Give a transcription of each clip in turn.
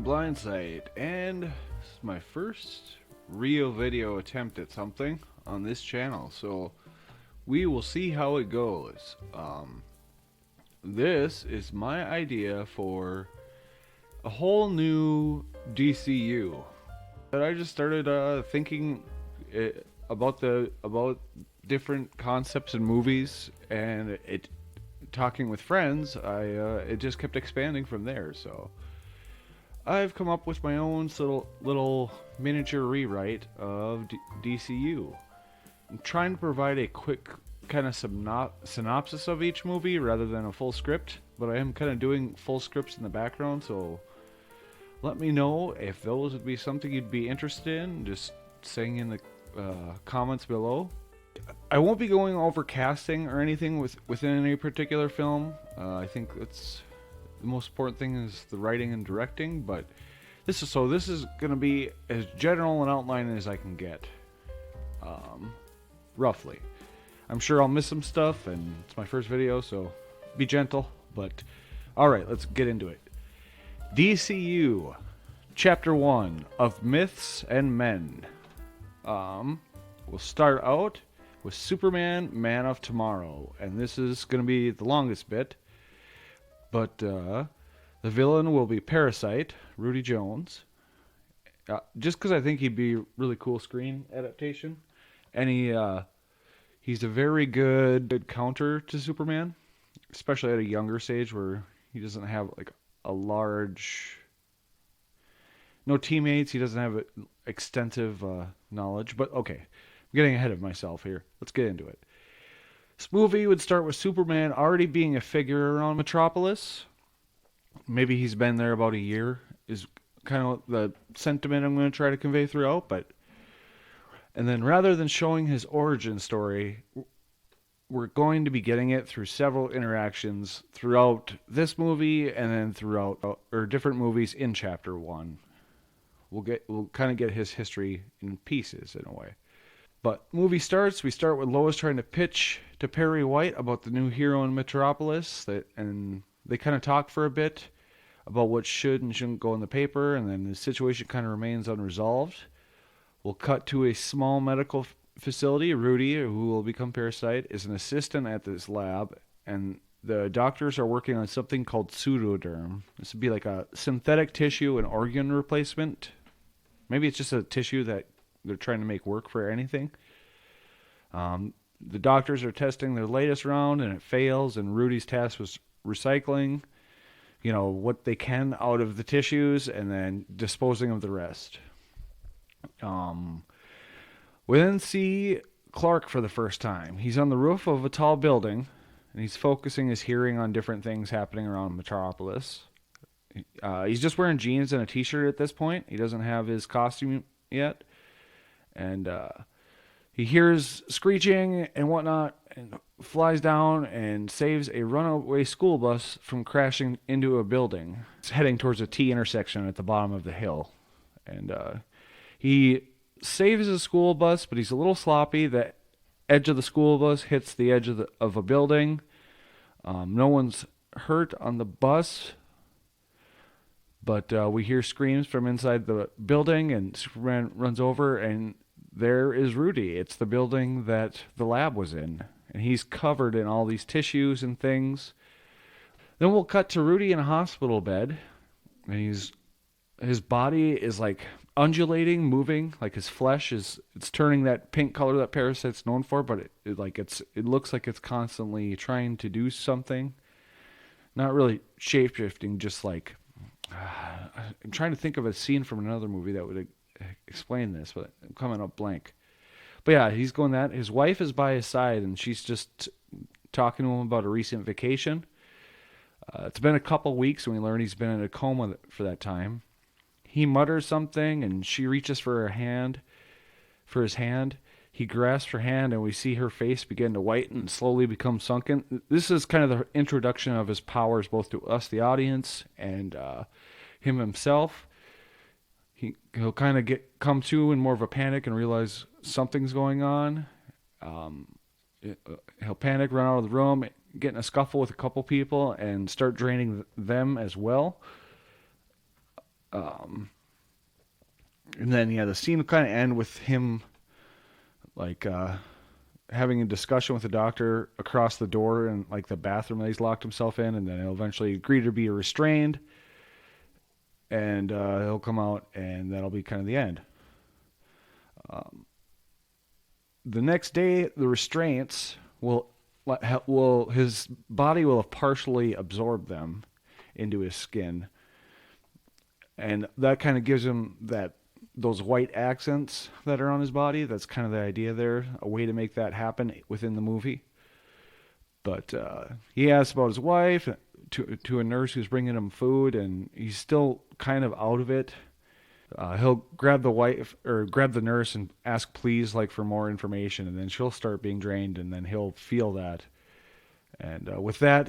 I'm Blindsight, and this is my first real video attempt at something on this channel, so we will see how it goes. This is my idea for a whole new DCU that I just started thinking about different concepts in movies, and it talking with friends. It just kept expanding from there. So I've come up with my own little miniature rewrite of DCU. I'm trying to provide a quick kind of synopsis of each movie rather than a full script, but I am kind of doing full scripts in the background, so let me know if those would be something you'd be interested in, just saying in the comments below. I won't be going over casting or anything within any particular film. I think that's the most important thing is the writing and directing, but this is going to be as general an outline as I can get, roughly. I'm sure I'll miss some stuff, and it's my first video, so be gentle. But alright, let's get into it. DCU, Chapter 1 of Myths and Men. We'll start out with Superman, Man of Tomorrow, and this is going to be the longest bit. But the villain will be Parasite, Rudy Jones. Just because I think he'd be a really cool screen adaptation, and he's a very good counter to Superman, especially at a younger stage where he doesn't have like a large, no teammates. He doesn't have extensive knowledge. But okay, I'm getting ahead of myself here. Let's get into it. This movie would start with Superman already being a figure around Metropolis. Maybe he's been there about a year, is kind of the sentiment I'm going to try to convey throughout. And then rather than showing his origin story, we're going to be getting it through several interactions throughout this movie and then throughout different movies in Chapter 1. We'll kind of get his history in pieces in a way. But movie starts, we start with Lois trying to pitch to Perry White about the new hero in Metropolis, and they kind of talk for a bit about what should and shouldn't go in the paper, and then the situation kind of remains unresolved. We'll cut to a small medical facility. Rudy, who will become Parasite, is an assistant at this lab, and the doctors are working on something called pseudoderm. This would be like a synthetic tissue and organ replacement. Maybe it's just a tissue that they're trying to make work for anything. The doctors are testing their latest round, and it fails, and Rudy's task was recycling, what they can out of the tissues and then disposing of the rest. We then see Clark for the first time. He's on the roof of a tall building, and he's focusing his hearing on different things happening around Metropolis. He's just wearing jeans and a t-shirt at this point. He doesn't have his costume yet. And he hears screeching and whatnot and flies down and saves a runaway school bus from crashing into a building. It's heading towards a T intersection at the bottom of the hill. And he saves his school bus, but he's a little sloppy. The edge of the school bus hits the edge of a building. No one's hurt on the bus, but we hear screams from inside the building, and Superman runs over, and there is Rudy. It's the building that the lab was in, and he's covered in all these tissues and things. Then we'll cut to Rudy in a hospital bed, and his body is like undulating, moving, like his flesh it's turning that pink color that Parasite's known for, but it looks like it's constantly trying to do something. Not really shape-shifting, just like I'm trying to think of a scene from another movie that would explain this, but I'm coming up blank. But yeah, he's going that. His wife is by his side, and she's just talking to him about a recent vacation. It's been a couple weeks, and we learn he's been in a coma for that time. He mutters something, and she reaches for his hand. He grasps her hand, and we see her face begin to whiten and slowly become sunken. This is kind of the introduction of his powers, both to us, the audience, and him himself. He'll kind of come to in more of a panic and realize something's going on. He'll panic, run out of the room, get in a scuffle with a couple people, and start draining them as well. And then yeah, the scene will kind of end with him like having a discussion with the doctor across the door in like the bathroom that he's locked himself in, and then he'll eventually agree to be restrained, and he'll come out, and that'll be kind of the end. The next day, the restraints will his body will have partially absorbed them into his skin, and that kind of gives him those white accents that are on his body. That's kind of the idea there, a way to make that happen within the movie. But he asks about his wife to a nurse who's bringing him food, and he's still kind of out of it. He'll grab the wife or grab the nurse and ask please like for more information, and then she'll start being drained, and then he'll feel that. And with that,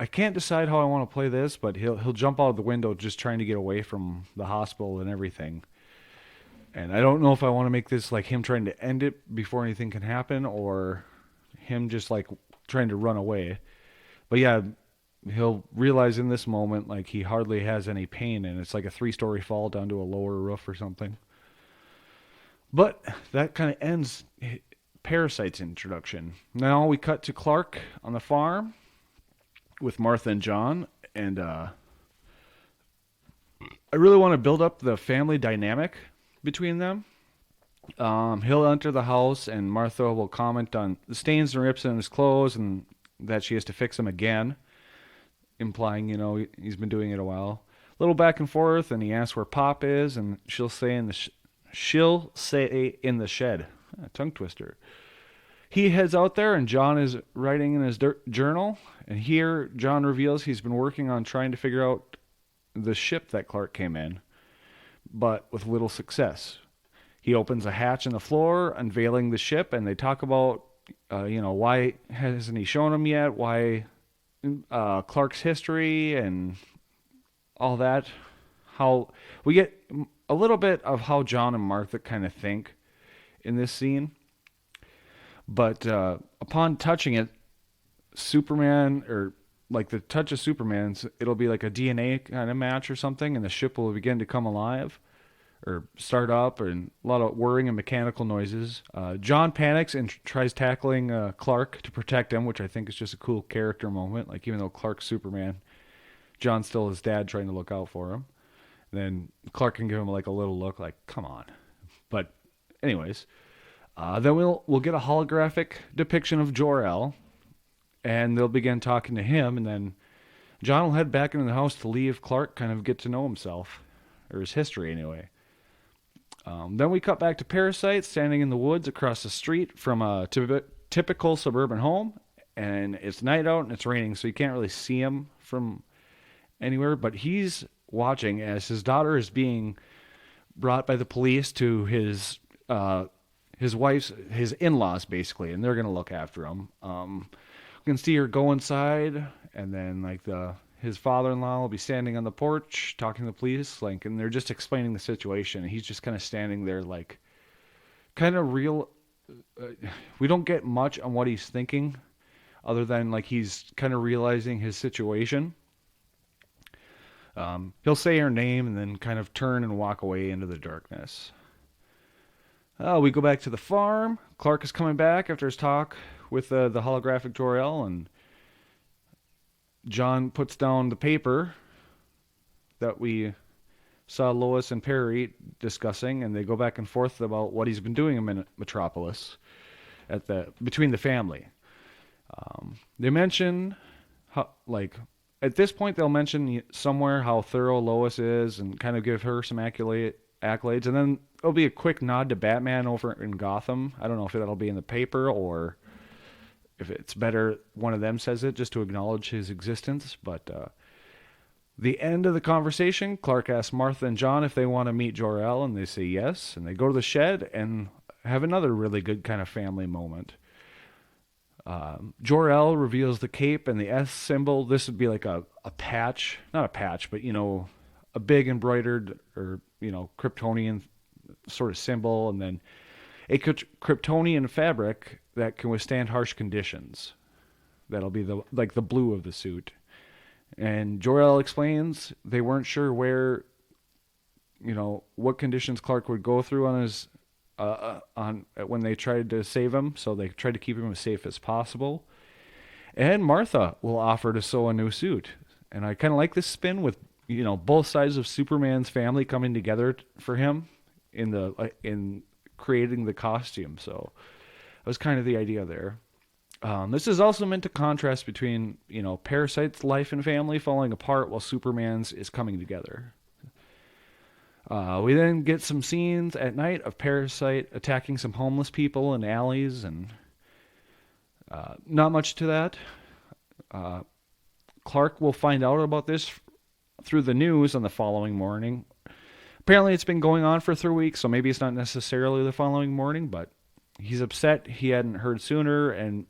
I can't decide how I want to play this, but he'll jump out of the window just trying to get away from the hospital and everything. And I don't know if I want to make this like him trying to end it before anything can happen, or him just like trying to run away. But yeah, he'll realize in this moment like he hardly has any pain, and it's like a 3-story fall down to a lower roof or something. But that kind of ends Parasite's introduction. Now we cut to Clark on the farm with Martha and John, and I really want to build up the family dynamic between them. He'll enter the house, and Martha will comment on the stains and rips in his clothes, and that she has to fix them again, implying, he's been doing it a while. A little back and forth, and he asks where Pop is, and she'll say in the shed. Tongue twister. He heads out there, and John is writing in his journal, and here John reveals he's been working on trying to figure out the ship that Clark came in, but with little success. He opens a hatch in the floor, unveiling the ship, and they talk about, why hasn't he shown him yet? Why Clark's history and all that. How we get a little bit of how John and Martha kind of think in this scene. But upon touching it, Superman, or like the touch of Superman's, it'll be like a DNA kind of match or something, and the ship will begin to come alive or start up, and a lot of whirring and mechanical noises. John panics and tries tackling Clark to protect him, which I think is just a cool character moment. Like, even though Clark's Superman, John's still his dad trying to look out for him. And then Clark can give him like a little look like, come on. But anyways, then we'll get a holographic depiction of Jor-El, and they'll begin talking to him, and then John will head back into the house to leave Clark kind of get to know himself, or his history anyway. Then we cut back to Parasite standing in the woods across the street from a typical suburban home, and it's night out and it's raining, so you can't really see him from anywhere, but he's watching as his daughter is being brought by the police to his in-laws basically, and they're going to look after him. We can see her go inside, and then like his father-in-law will be standing on the porch talking to the police, like, and they're just explaining the situation, and he's just kind of standing there like kind of real. We don't get much on what he's thinking other than like he's kind of realizing his situation. He'll say her name and then kind of turn and walk away into the darkness. We go back to the farm. Clark is coming back after his talk with the holographic Jor-El, and John puts down the paper that we saw Lois and Perry discussing, and they go back and forth about what he's been doing in Metropolis between the family. They mention how, like, at this point they'll mention somewhere how thorough Lois is and kind of give her some accolades, and then there'll be a quick nod to Batman over in Gotham. I don't know if that'll be in the paper or if it's better one of them says it just to acknowledge his existence. But the end of the conversation, Clark asks Martha and John if they want to meet Jor-El, and they say yes, and they go to the shed and have another really good kind of family moment. Jor-El reveals the cape and the S symbol. This would be like a patch, not a patch, but a big embroidered or Kryptonian sort of symbol, and then a Kryptonian fabric that can withstand harsh conditions. That'll be the blue of the suit. And Jor-El explains they weren't sure where, what conditions Clark would go through on his on when they tried to save him, so they tried to keep him as safe as possible. And Martha will offer to sew a new suit, and I kind of like this spin with both sides of Superman's family coming together for him in creating the costume. So that was kind of the idea there. This is also meant to contrast between Parasite's life and family falling apart while Superman's is coming together. We then get some scenes at night of Parasite attacking some homeless people in alleys, and not much to that. Uh, Clark will find out about this through the news on the following morning. Apparently, it's been going on for 3 weeks, so maybe it's not necessarily the following morning, but he's upset he hadn't heard sooner, and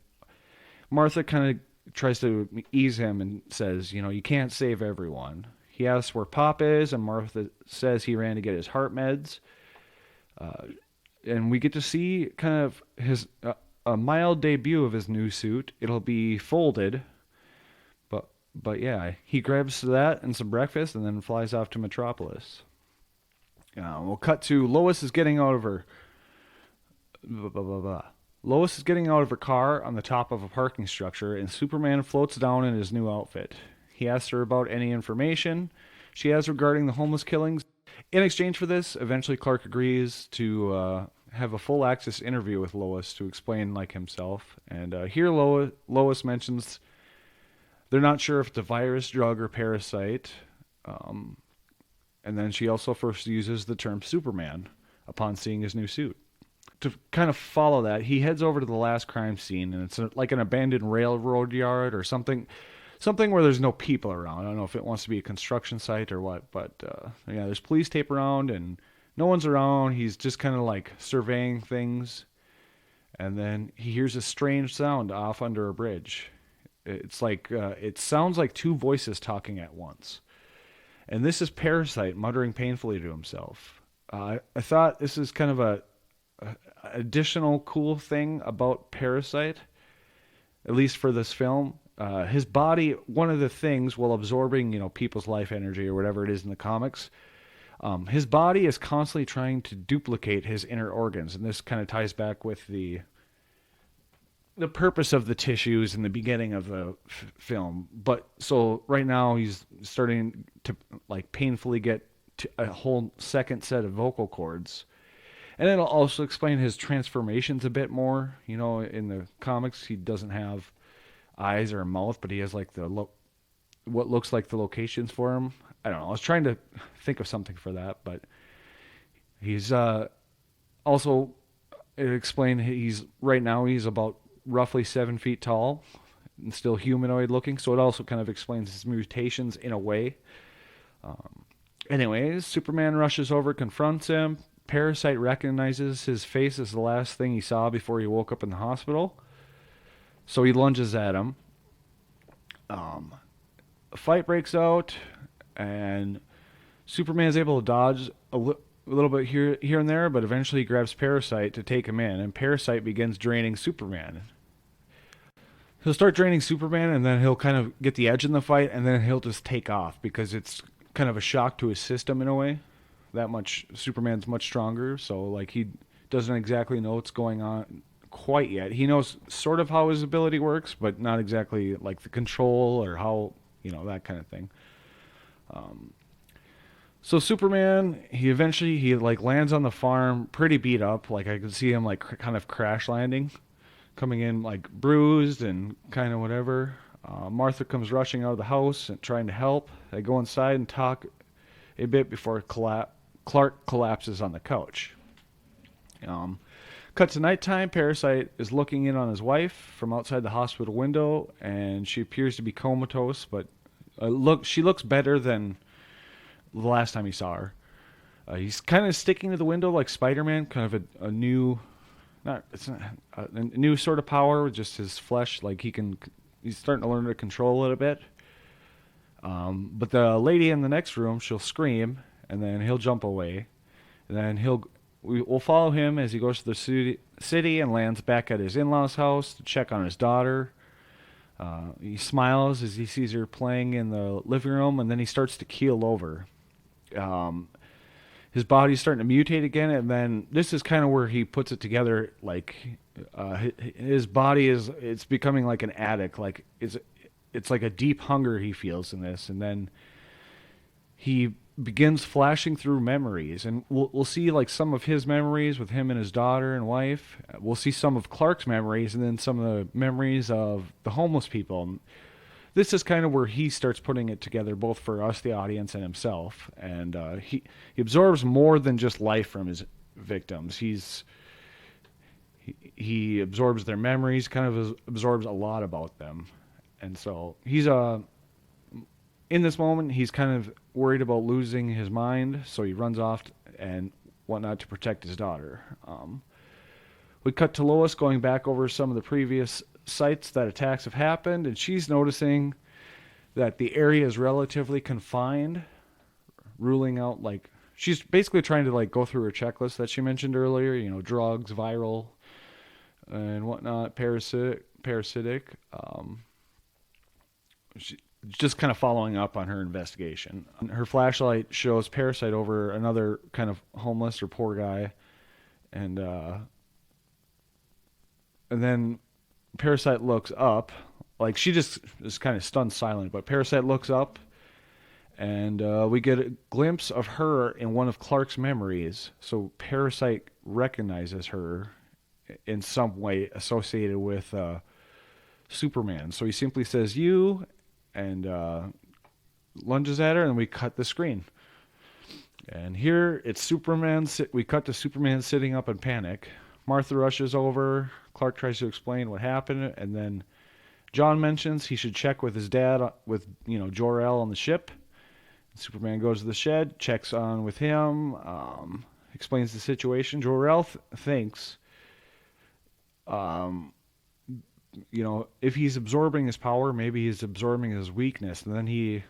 Martha kind of tries to ease him and says, you can't save everyone. He asks where Pop is, and Martha says he ran to get his heart meds. And we get to see kind of his a mild debut of his new suit. It'll be folded, but yeah, he grabs that and some breakfast, and then flies off to Metropolis. We'll cut to Lois is getting out of her. Blah, blah, blah, blah. Lois is getting out of her car on the top of a parking structure, and Superman floats down in his new outfit. He asks her about any information she has regarding the homeless killings. In exchange for this, eventually Clark agrees to have a full access interview with Lois to explain himself. And here Lois mentions they're not sure if it's a virus, drug, or parasite. And then she also first uses the term Superman upon seeing his new suit. To kind of follow that, he heads over to the last crime scene, and it's like an abandoned railroad yard or something where there's no people around. I don't know if it wants to be a construction site or what, but yeah, there's police tape around, and no one's around. He's just kind of surveying things, and then he hears a strange sound off under a bridge. It's it sounds like two voices talking at once. And this is Parasite muttering painfully to himself. I thought this is kind of a additional cool thing about Parasite, at least for this film. His body, one of the things, while absorbing people's life energy or whatever it is in the comics, his body is constantly trying to duplicate his inner organs, and this kind of ties back with the purpose of the tissues in the beginning of the film. But so right now he's starting to painfully get to a whole second set of vocal cords. And it'll also explain his transformations a bit more. In the comics, he doesn't have eyes or a mouth, but he has what looks like the locations for him. I don't know. I was trying to think of something for that, but he's also, it explained he's about roughly 7 feet tall and still humanoid looking. So it also kind of explains his mutations in a way. Anyways, Superman rushes over, confronts him. Parasite recognizes his face as the last thing he saw before he woke up in the hospital. So he lunges at him. A fight breaks out, and Superman is able to dodge a little bit here and there, but eventually he grabs Parasite to take him in, and Parasite begins draining Superman. He'll start draining Superman, and then he'll kind of get the edge in the fight, and then he'll just take off because it's kind of a shock to his system in a way. That much Superman's much stronger, so he doesn't exactly know what's going on quite yet. He knows sort of how his ability works, but not exactly the control or how that kind of thing. So Superman, he eventually lands on the farm pretty beat up. I could see him kind of crash landing, coming in bruised and kind of whatever. Martha comes rushing out of the house and trying to help. They go inside and talk a bit before Clark collapses on the couch. Cut to nighttime. Parasite is looking in on his wife from outside the hospital window, and she appears to be comatose, but she looks better than the last time he saw her. He's kind of sticking to the window like Spider-Man, kind of a new, a new sort of power with just his flesh. He's starting to learn to control it a bit. But the lady in the next room, she'll scream, and then he'll jump away, and then we'll follow him as he goes to the city and lands back at his in-laws' house to check on his daughter. He smiles as he sees her playing in the living room, and then he starts to keel over. Um, his body's starting to mutate again, and then this is kind of where he puts it together. Like his body it's becoming like an addict. Like it's like a deep hunger he feels in this, and then he begins flashing through memories, and we'll see like some of his memories with him and his daughter and wife. We'll see some of Clark's memories, and then some of the memories of the homeless people. This is kind of where he starts putting it together, both for us, the audience, and himself. And he absorbs more than just life from his victims. He absorbs their memories, kind of absorbs a lot about them, and so he's in this moment, he's kind of worried about losing his mind, so he runs off and whatnot to protect his daughter. We cut to Lois going back over some of the previous sites that attacks have happened, and she's noticing that the area is relatively confined, ruling out like she's basically trying to like go through her checklist that she mentioned earlier. You know, drugs, viral, and whatnot, parasitic. She, just kind of following up on her investigation. Her flashlight shows Parasite over another kind of homeless or poor guy, and then Parasite looks up, like she just is kind of stunned silent. But Parasite looks up, and we get a glimpse of her in one of Clark's memories. So Parasite recognizes her in some way associated with Superman. So he simply says "you," and lunges at her, and we cut the screen. And here it's Superman. We cut to Superman sitting up in panic. Martha rushes over. Clark tries to explain what happened, and then John mentions he should check with his dad, with Jor-El on the ship. Superman goes to the shed, checks on with him, explains the situation. Jor-El thinks, if he's absorbing his power, maybe he's absorbing his weakness. And then he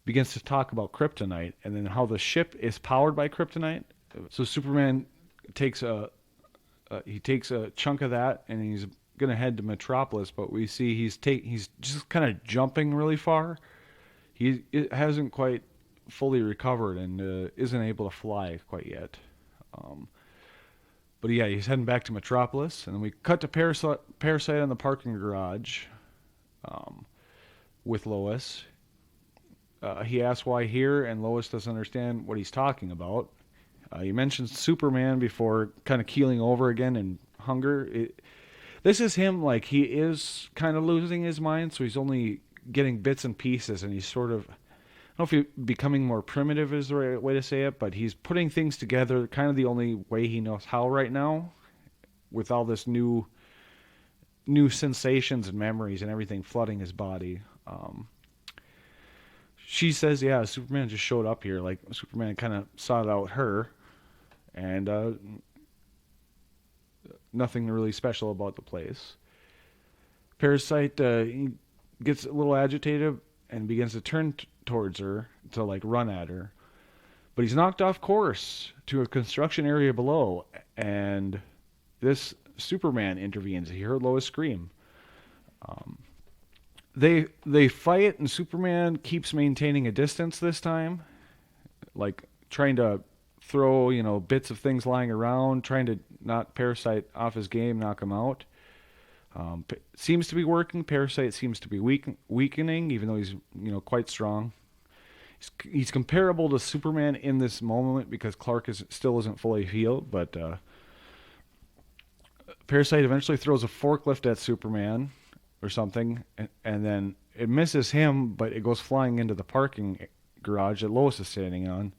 begins to talk about kryptonite, and then how the ship is powered by kryptonite. So Superman takes a chunk of that, and he's gonna head to Metropolis. But we see he's just kind of jumping really far. He hasn't quite fully recovered and isn't able to fly quite yet. But yeah, he's heading back to Metropolis, and then we cut to Parasite in the parking garage with Lois. He asks why here, and Lois doesn't understand what he's talking about. He mentions Superman before kind of keeling over again in hunger. This is him, like he is kind of losing his mind, so he's only getting bits and pieces, and he's sort of, I don't know if he's becoming more primitive is the right way to say it, but he's putting things together kind of the only way he knows how right now, with all this new sensations and memories and everything flooding his body. She says, yeah, Superman just showed up here. Like, Superman kind of sought out her, and nothing really special about the place. Parasite he gets a little agitated and begins to turn towards her to like run at her, but he's knocked off course to a construction area below, and this Superman intervenes. He heard Lois scream. They fight, and Superman keeps maintaining a distance this time, like trying to throw bits of things lying around, trying to knock Parasite off his game, knock him out. Seems to be working. Parasite seems to be weakening, even though he's quite strong. He's comparable to Superman in this moment because Clark still isn't fully healed, but Parasite eventually throws a forklift at Superman or something, and then it misses him, but it goes flying into the parking garage that Lois is standing on,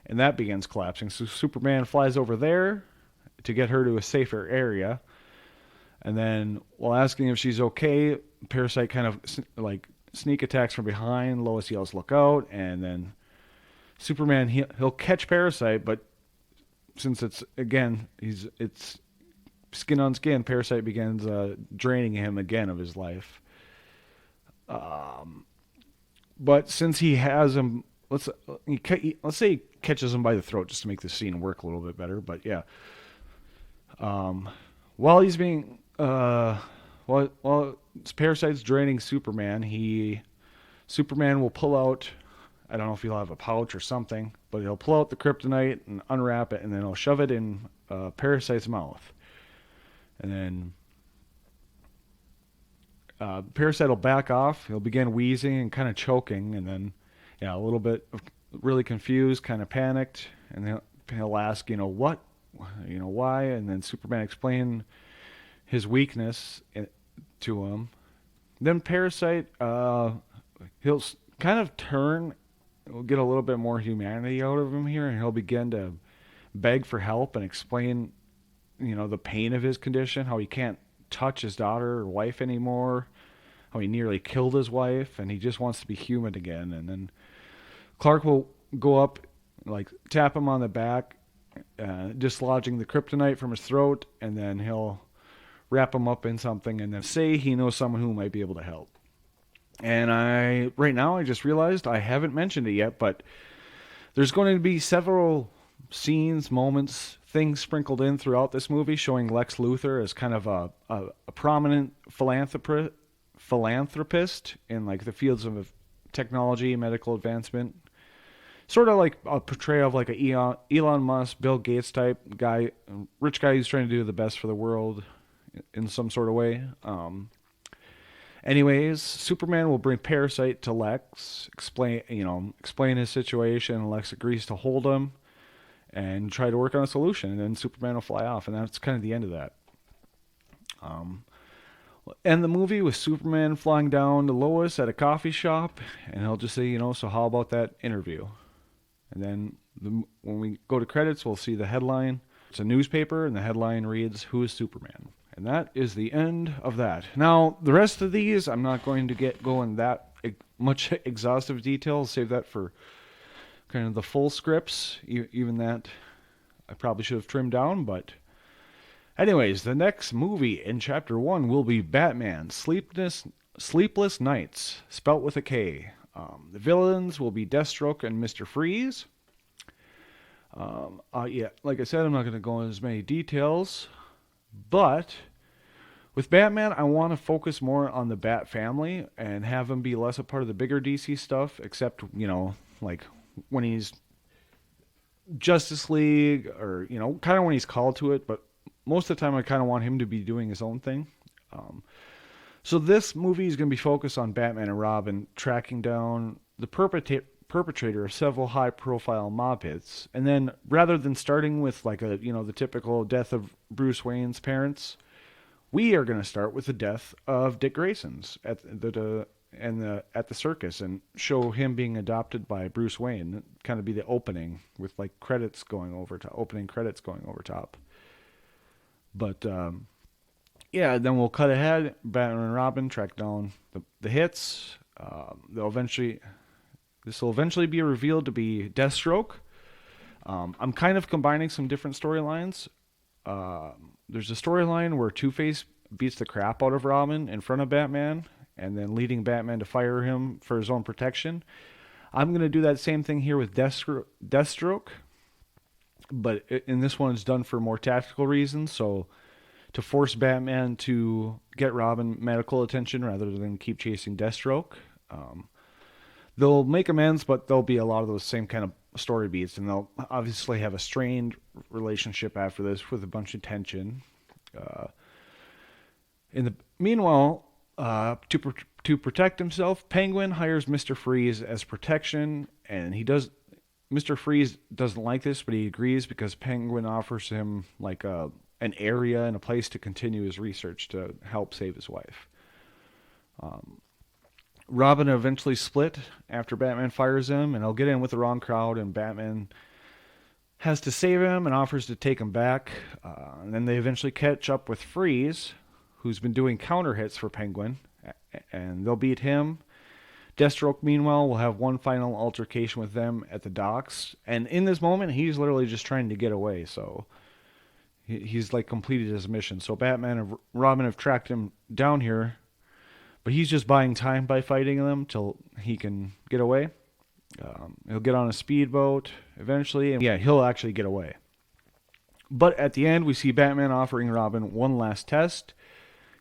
and that begins collapsing. So Superman flies over there to get her to a safer area, and then while asking if she's okay, Parasite kind of like sneak attacks from behind. Lois yells, "Look out!" And then Superman he'll catch Parasite, but since it's skin on skin, Parasite begins draining him again of his life. But since he has him, let's say he catches him by the throat just to make the scene work a little bit better. But yeah, while he's being Well, Parasite's draining Superman. Superman will pull out. I don't know if he'll have a pouch or something, but he'll pull out the kryptonite and unwrap it, and then he'll shove it in Parasite's mouth, and then Parasite will back off. He'll begin wheezing and kind of choking, and then, yeah, a little bit really confused, kind of panicked, and he'll ask, what, why, and then Superman explain his weakness to him. Then Parasite, he'll kind of turn. We'll get a little bit more humanity out of him here, and he'll begin to beg for help and explain, the pain of his condition, how he can't touch his daughter or wife anymore, how he nearly killed his wife, and he just wants to be human again. And then Clark will go up, like tap him on the back, dislodging the kryptonite from his throat, and then he'll wrap him up in something and then say he knows someone who might be able to help. And right now I just realized I haven't mentioned it yet, but there's going to be several scenes, moments, things sprinkled in throughout this movie showing Lex Luthor as kind of a prominent philanthropist in like the fields of technology, medical advancement. Sort of like a portrayal of like a Elon Musk, Bill Gates type guy, rich guy who's trying to do the best for the world in some sort of way. Anyways, Superman will bring Parasite to Lex, explain his situation, and Lex agrees to hold him and try to work on a solution, and then Superman will fly off, and that's kind of the end of that. End the movie with Superman flying down to Lois at a coffee shop, and he'll just say, so how about that interview? And then when we go to credits, we'll see the headline. It's a newspaper, and the headline reads, "Who is Superman?" And that is the end of that. Now, the rest of these, I'm not going to go in that much exhaustive detail. I'll save that for kind of the full scripts. Even that I probably should have trimmed down. But anyways, the next movie in Chapter 1 will be Batman Sleepless Nights, spelt with a K. The villains will be Deathstroke and Mr. Freeze. Like I said, I'm not going to go into as many details. But with Batman, I want to focus more on the Bat family and have him be less a part of the bigger DC stuff, except, like when he's Justice League or, kind of when he's called to it. But most of the time, I kind of want him to be doing his own thing. So this movie is going to be focused on Batman and Robin tracking down the perpetrator of several high-profile mob hits, and then rather than starting with like the typical death of Bruce Wayne's parents, we are going to start with the death of Dick Grayson's at the circus and show him being adopted by Bruce Wayne. Kind of be the opening with like opening credits going over top. But then we'll cut ahead. Batman and Robin track down the hits. This will eventually be revealed to be Deathstroke. I'm kind of combining some different storylines. There's a storyline where Two-Face beats the crap out of Robin in front of Batman, and then leading Batman to fire him for his own protection. I'm going to do that same thing here with Deathstroke, but in this one it's done for more tactical reasons, so to force Batman to get Robin medical attention rather than keep chasing Deathstroke. They'll make amends, but there'll be a lot of those same kind of story beats, and they'll obviously have a strained relationship after this with a bunch of tension. Meanwhile, to protect himself, Penguin hires Mr. Freeze as protection, and Mr. Freeze doesn't like this, but he agrees because Penguin offers him like an area and a place to continue his research to help save his wife. Robin eventually split after Batman fires him, and he'll get in with the wrong crowd, and Batman has to save him and offers to take him back. And then they eventually catch up with Freeze, who's been doing counter hits for Penguin, and they'll beat him. Deathstroke, meanwhile, will have one final altercation with them at the docks, and in this moment, he's literally just trying to get away, so he's like completed his mission. So Batman and Robin have tracked him down here, but he's just buying time by fighting them till he can get away. He'll get on a speedboat eventually, and he'll actually get away. But at the end, we see Batman offering Robin one last test.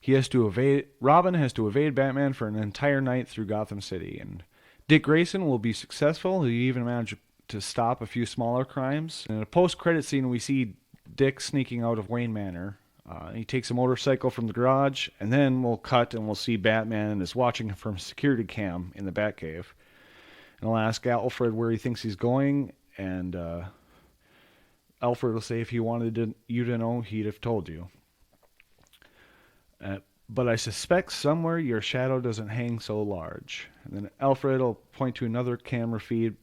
Robin has to evade Batman for an entire night through Gotham City, and Dick Grayson will be successful. He even managed to stop a few smaller crimes. In a post-credit scene, we see Dick sneaking out of Wayne Manor. He takes a motorcycle from the garage, and then we'll cut and we'll see Batman is watching him from a security cam in the Batcave. And I'll ask Alfred where he thinks he's going, and Alfred will say if he wanted you to know, he'd have told you. But I suspect somewhere your shadow doesn't hang so large. And then Alfred will point to another camera feed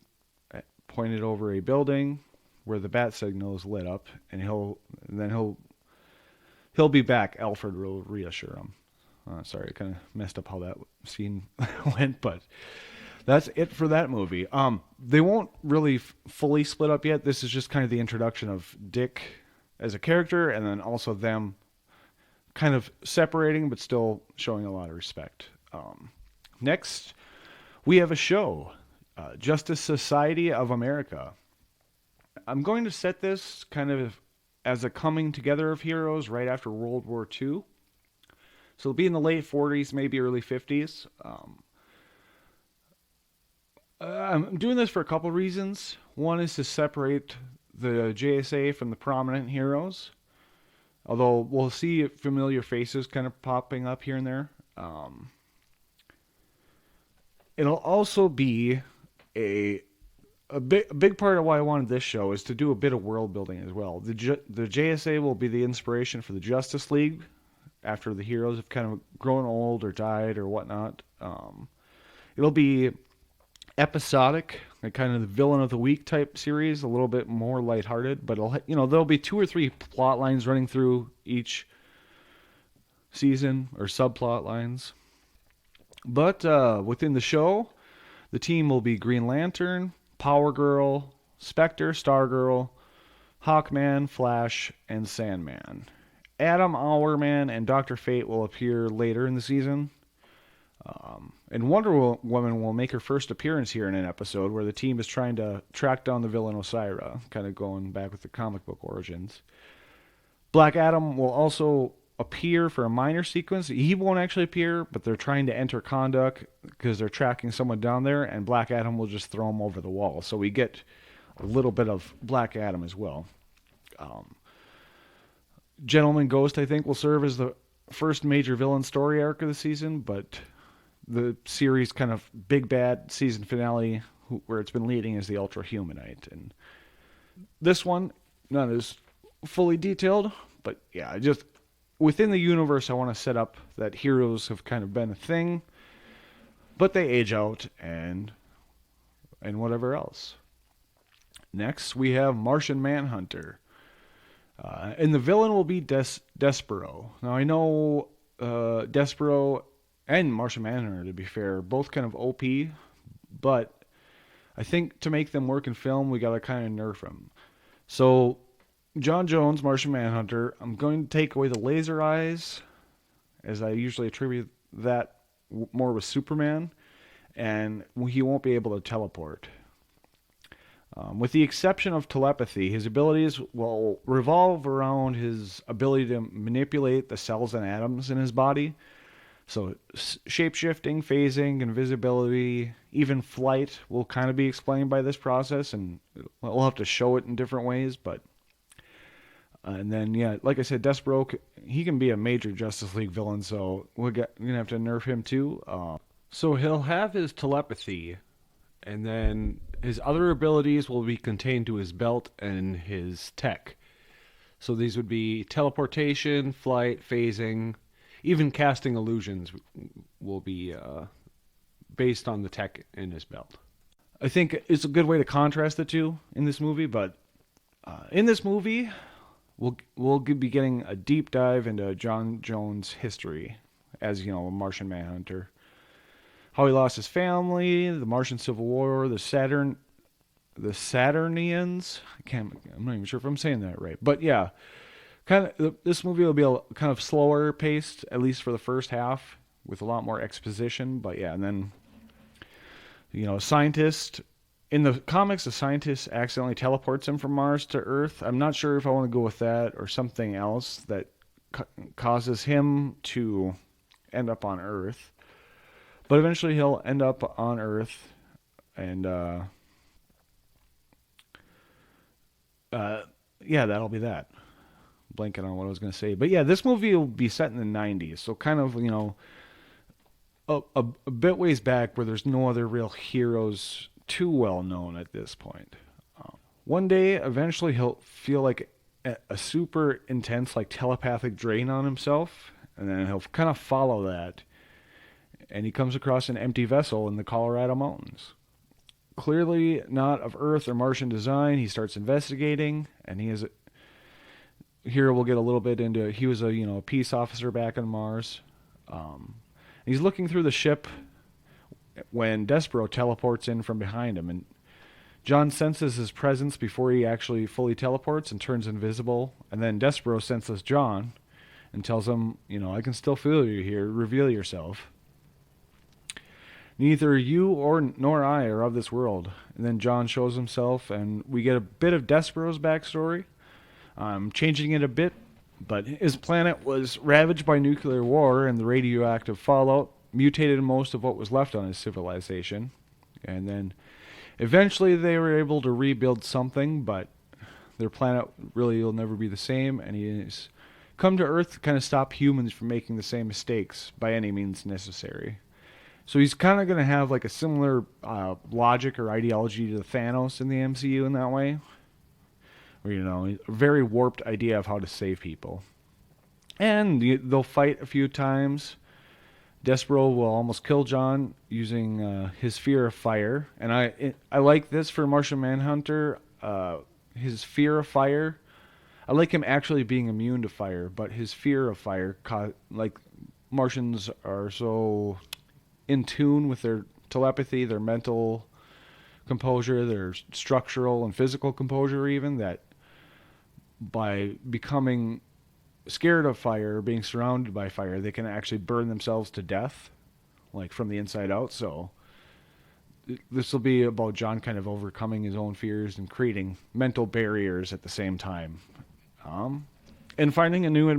pointed over a building where the bat signal is lit up, and he'll be back. Alfred will reassure him. Sorry, I kind of messed up how that scene went, but that's it for that movie. They won't really fully split up yet. This is just kind of the introduction of Dick as a character, and then also them kind of separating but still showing a lot of respect. Next, we have a show, Justice Society of America. I'm going to set this kind of as a coming together of heroes right after World War II. So it'll be in the late 40s, maybe early 50s. I'm doing this for a couple reasons. One is to separate the JSA from the prominent heroes. Although we'll see familiar faces kind of popping up here and there. It'll also be a big part of why I wanted this show is to do a bit of world building as well. The JSA will be the inspiration for the Justice League after the heroes have kind of grown old or died or whatnot. It'll be episodic, like kind of the villain of the week type series, a little bit more lighthearted, but there'll be 2 or 3 plot lines running through each season or subplot lines. But within the show, the team will be Green Lantern, Power Girl, Spectre, Stargirl, Hawkman, Flash, and Sandman. Atom, Hourman, and Dr. Fate will appear later in the season. And Wonder Woman will make her first appearance here in an episode where the team is trying to track down the villain Osira, kind of going back with the comic book origins. Black Adam will also appear for a minor sequence. He won't actually appear, but they're trying to enter Conduct because they're tracking someone down there, and Black Adam will just throw him over the wall. So we get a little bit of Black Adam as well. Gentleman Ghost, I think, will serve as the first major villain story arc of the season, but the series kind of big bad season finale where it's been leading is the Ultra Humanite. And this one, not as fully detailed, but yeah, just within the universe, I want to set up that heroes have kind of been a thing, but they age out and whatever else. Next, we have Martian Manhunter. And the villain will be Despero. Now, I know Despero and Martian Manhunter, to be fair, both kind of OP, but I think to make them work in film, we got to kind of nerf them. So, John Jones, Martian Manhunter, I'm going to take away the laser eyes, as I usually attribute that more with Superman, and he won't be able to teleport. With the exception of telepathy, his abilities will revolve around his ability to manipulate the cells and atoms in his body. So shape-shifting, phasing, invisibility, even flight will kind of be explained by this process, and we'll have to show it in different ways. But and then, yeah, like I said, Despero, he can be a major Justice League villain, so we're going to have to nerf him too. So he'll have his telepathy, and then his other abilities will be contained to his belt and his tech. So these would be teleportation, flight, phasing, even casting illusions will be based on the tech in his belt. I think it's a good way to contrast the two in this movie, but in this movie, we'll be getting a deep dive into John Jones' history as, a Martian Manhunter. How he lost his family, the Martian Civil War, the Saturnians. I'm not even sure if I'm saying that right, but yeah, this movie will be kind of slower paced, at least for the first half, with a lot more exposition. But yeah, and then a scientist in the comics, a scientist accidentally teleports him from Mars to Earth. I'm not sure if I want to go with that or something else that causes him to end up on Earth. But eventually he'll end up on Earth, and yeah, that'll be that. Blanking on what I was going to say. But yeah, this movie will be set in the 90s, so kind of, a bit ways back where there's no other real heroes too well known at this point. One day, eventually, he'll feel like a super intense, like telepathic drain on himself, and then he'll kind of follow that, and he comes across an empty vessel in the Colorado mountains. Clearly not of Earth or Martian design, he starts investigating, and he is here we'll get a little bit into he was a peace officer back on Mars. He's looking through the ship when Despero teleports in from behind him, and John senses his presence before he actually fully teleports and turns invisible. And then Despero senses John and tells him, I can still feel you here. Reveal yourself. Neither you nor I are of this world. And then John shows himself, and we get a bit of Despero's backstory. I'm changing it a bit, but his planet was ravaged by nuclear war, and the radioactive fallout mutated most of what was left on his civilization. And then eventually they were able to rebuild something, but their planet really will never be the same, and he's come to Earth to kind of stop humans from making the same mistakes by any means necessary. So he's kind of going to have like a similar logic or ideology to Thanos in the MCU in that way. Or, a very warped idea of how to save people. And they'll fight a few times. Despero will almost kill John using his fear of fire. And I like this for Martian Manhunter. His fear of fire. I like him actually being immune to fire, but his fear of fire, like Martians are so in tune with their telepathy, their mental composure, their structural and physical composure even, that by becoming scared of fire, being surrounded by fire, they can actually burn themselves to death, like from the inside out. So this will be about John kind of overcoming his own fears and creating mental barriers at the same time. And finding a new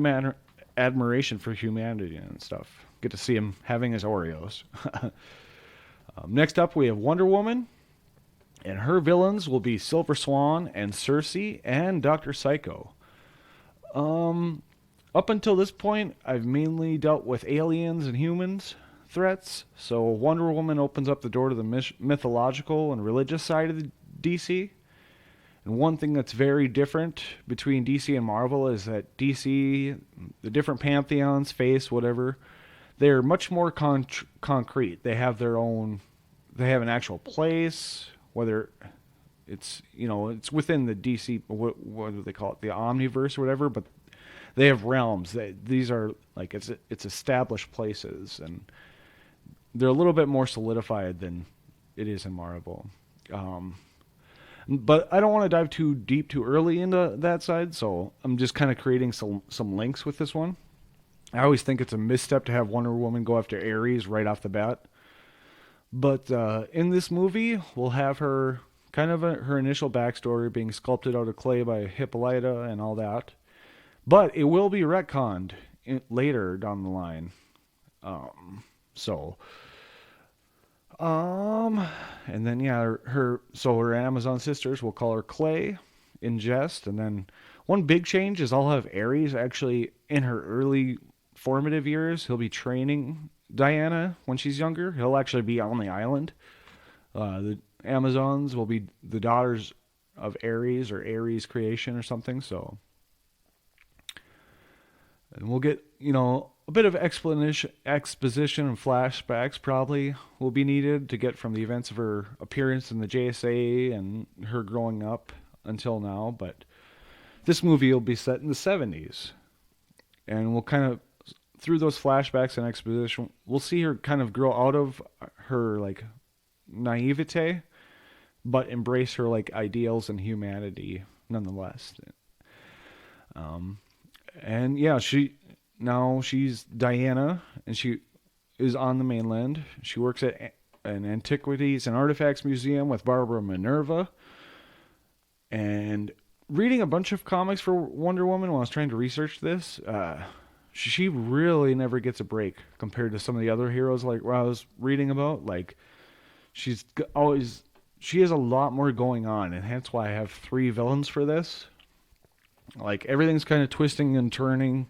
admiration for humanity and stuff. Get to see him having his Oreos. Next up, we have Wonder Woman. And her villains will be Silver Swan and Cersei and Dr. Psycho. Up until this point, I've mainly dealt with aliens and humans threats. So Wonder Woman opens up the door to the mythological and religious side of the DC. And one thing that's very different between DC and Marvel is that DC, the different pantheons, face, whatever, they're much more concrete. They have their own, they have an actual place, whether it's, it's within the DC, what do they call it, the Omniverse or whatever, but they have realms. These are, like, it's established places, and they're a little bit more solidified than it is in Marvel. But I don't want to dive too deep too early into that side, so I'm just kind of creating some links with this one. I always think it's a misstep to have Wonder Woman go after Ares right off the bat. But in this movie, we'll have her kind of her initial backstory being sculpted out of clay by Hippolyta and all that. But it will be retconned later down the line. And then her Amazon sisters, we'll call her Clay in jest. And then one big change is I'll have Ares actually in her early formative years. He'll be training Diana when she's younger. He'll actually be on the island. The Amazons will be the daughters of Ares or Ares creation or something. So, and we'll get, a bit of exposition and flashbacks probably will be needed to get from the events of her appearance in the JSA and her growing up until now. But this movie will be set in the 70s. And we'll kind of, through those flashbacks and exposition, we'll see her kind of grow out of her, like, naivete, but embrace her, like, ideals and humanity nonetheless. And yeah, she's Diana, and she is on the mainland. She works at an antiquities and artifacts museum with Barbara Minerva. And reading a bunch of comics for Wonder Woman while I was trying to research this, she really never gets a break compared to some of the other heroes like what I was reading about. Like she's always she has a lot more going on, and hence why I have three villains for this. Like everything's kind of twisting and turning.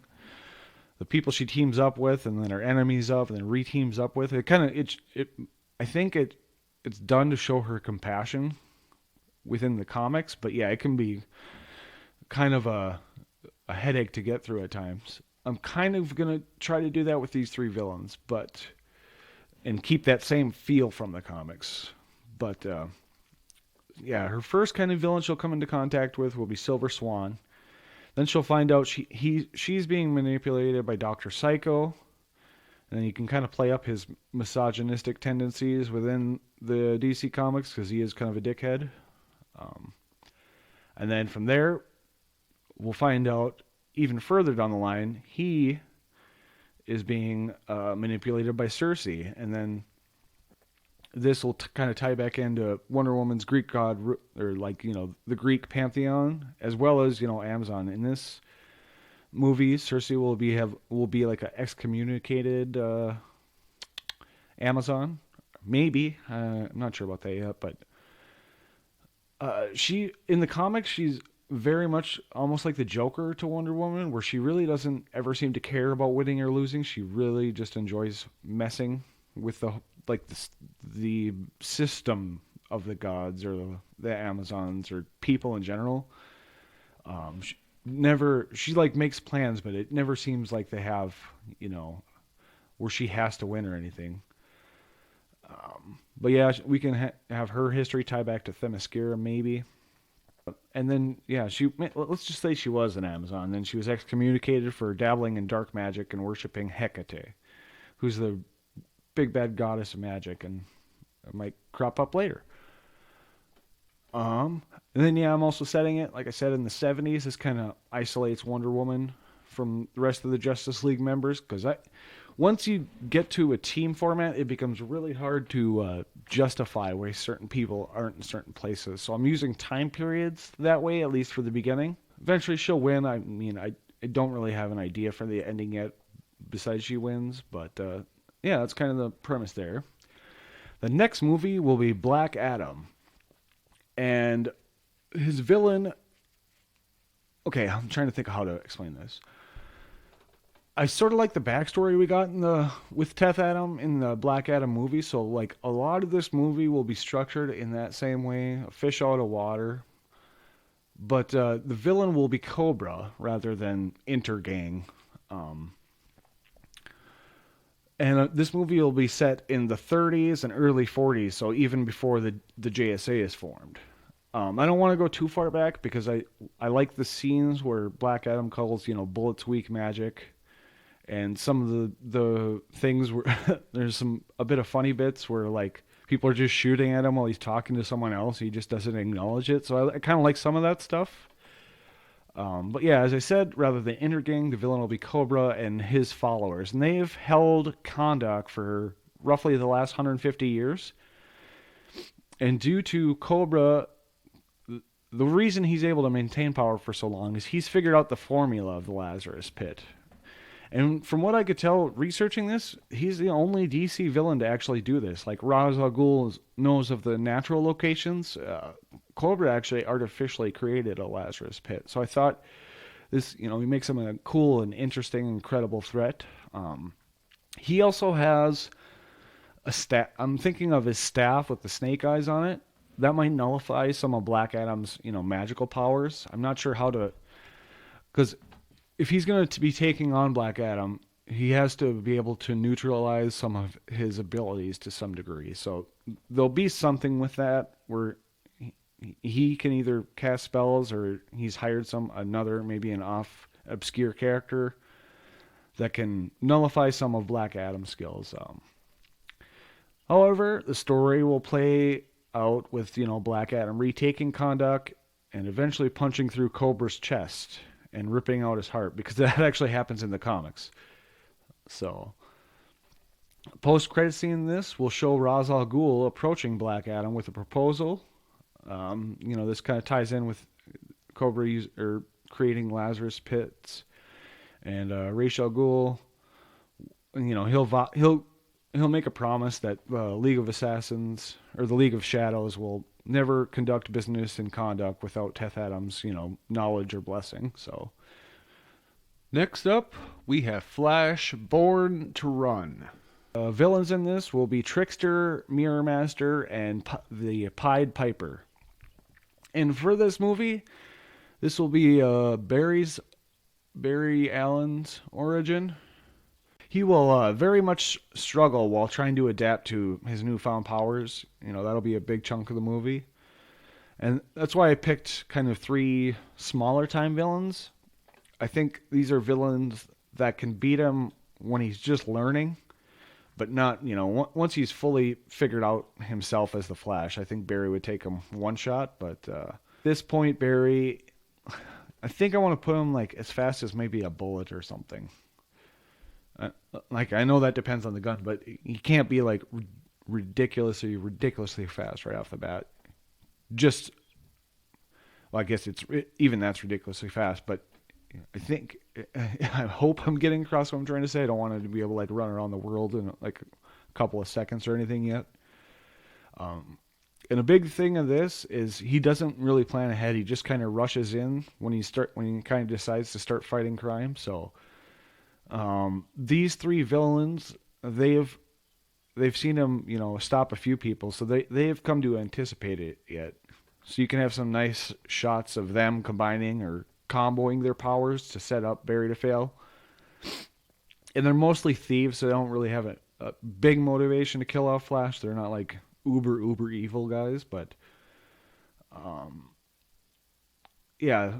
The people she teams up with, and then her enemies up, and then re-teams up with. It kind of it. I think it's done to show her compassion within the comics, but yeah, it can be kind of a headache to get through at times. I'm kind of gonna try to do that with these three villains, but and keep that same feel from the comics. But yeah, her first kind of villain she'll come into contact with will be Silver Swan. Then she'll find out she's being manipulated by Doctor Psycho, and then you can kind of play up his misogynistic tendencies within the DC comics because he is kind of a dickhead. Um, and then from there, we'll find out even further down the line he is being manipulated by Cersei, and then this will kind of tie back into Wonder Woman's Greek god, or like the Greek pantheon, as well as Amazon. In this movie, Cersei will be like an excommunicated Amazon, maybe. I'm not sure about that yet, but she in the comics she's very much almost like the Joker to Wonder Woman, where she really doesn't ever seem to care about winning or losing. She really just enjoys messing with the system of the gods or the Amazons or people in general. She like makes plans, but it never seems like they have where she has to win or anything. But yeah, we can have her history tie back to Themyscira maybe. And then, yeah, let's just say she was an Amazon. Then she was excommunicated for dabbling in dark magic and worshiping Hecate, who's the big bad goddess of magic, and it might crop up later. And then, yeah, I'm also setting it, like I said, in the 70s. This kind of isolates Wonder Woman from the rest of the Justice League members, because once you get to a team format, it becomes really hard to justify why certain people aren't in certain places. So I'm using time periods that way, at least for the beginning. Eventually she'll win. I mean, I don't really have an idea for the ending yet, besides she wins. But yeah, that's kind of the premise there. The next movie will be Black Adam. And his villain... Okay, I'm trying to think of how to explain this. I sort of like the backstory we got with Teth Adam in the Black Adam movie. So like a lot of this movie will be structured in that same way, a fish out of water. But the villain will be Cobra rather than Intergang. And this movie will be set in the 30s and early 40s, so even before the JSA is formed. I don't want to go too far back because I like the scenes where Black Adam calls bullets weak magic. And some of the things where there's a bit of funny bits where like people are just shooting at him while he's talking to someone else. He just doesn't acknowledge it. So I kind of like some of that stuff. But yeah, as I said, rather than Intergang, the villain will be Cobra and his followers. And they've held Kahndaq for roughly the last 150 years. And due to Cobra, the reason he's able to maintain power for so long is he's figured out the formula of the Lazarus Pit. And from what I could tell researching this, he's the only DC villain to actually do this. Like Ra's al Ghul knows of the natural locations. Cobra actually artificially created a Lazarus Pit. So I thought this, he makes him a cool and interesting, incredible threat. He also has a staff. I'm thinking of his staff with the snake eyes on it. That might nullify some of Black Adam's, magical powers. I'm not sure how to, because if he's going to be taking on Black Adam, he has to be able to neutralize some of his abilities to some degree. So there'll be something with that where he can either cast spells or he's hired another, maybe an obscure character that can nullify some of Black Adam's skills. However, the story will play out with, Black Adam retaking Kahndaq and eventually punching through Cobra's chest and ripping out his heart, because that actually happens in the comics. So, post-credit scene in this will show Ra's al Ghul approaching Black Adam with a proposal. This kind of ties in with Cobra or creating Lazarus pits, and Ra's al Ghul. He'll make a promise that the League of Assassins or the League of Shadows will never conduct business and conduct without Teth Adams' knowledge or blessing. So next up, we have Flash Born to Run. Villains in this will be Trickster, Mirror Master, and the Pied Piper. And for this movie, this will be Barry Allen's origin. He will very much struggle while trying to adapt to his newfound powers. That'll be a big chunk of the movie. And that's why I picked kind of 3 smaller time villains. I think these are villains that can beat him when he's just learning, but not, once he's fully figured out himself as the Flash. I think Barry would take him one shot, but at this point, Barry, I think I want to put him like as fast as maybe a bullet or something. I know that depends on the gun, but he can't be like ridiculously fast right off the bat. I guess that's ridiculously fast, but I hope I'm getting across what I'm trying to say. I don't want him to be able to like run around the world in like a couple of seconds or anything yet. And a big thing of this is he doesn't really plan ahead. He just kind of rushes in when he kind of decides to start fighting crime. So these 3 villains, they've seen him, stop a few people, so they have come to anticipate it yet. So you can have some nice shots of them combining or comboing their powers to set up Barry to fail. And they're mostly thieves, so they don't really have a big motivation to kill off Flash. They're not like uber evil guys, but yeah,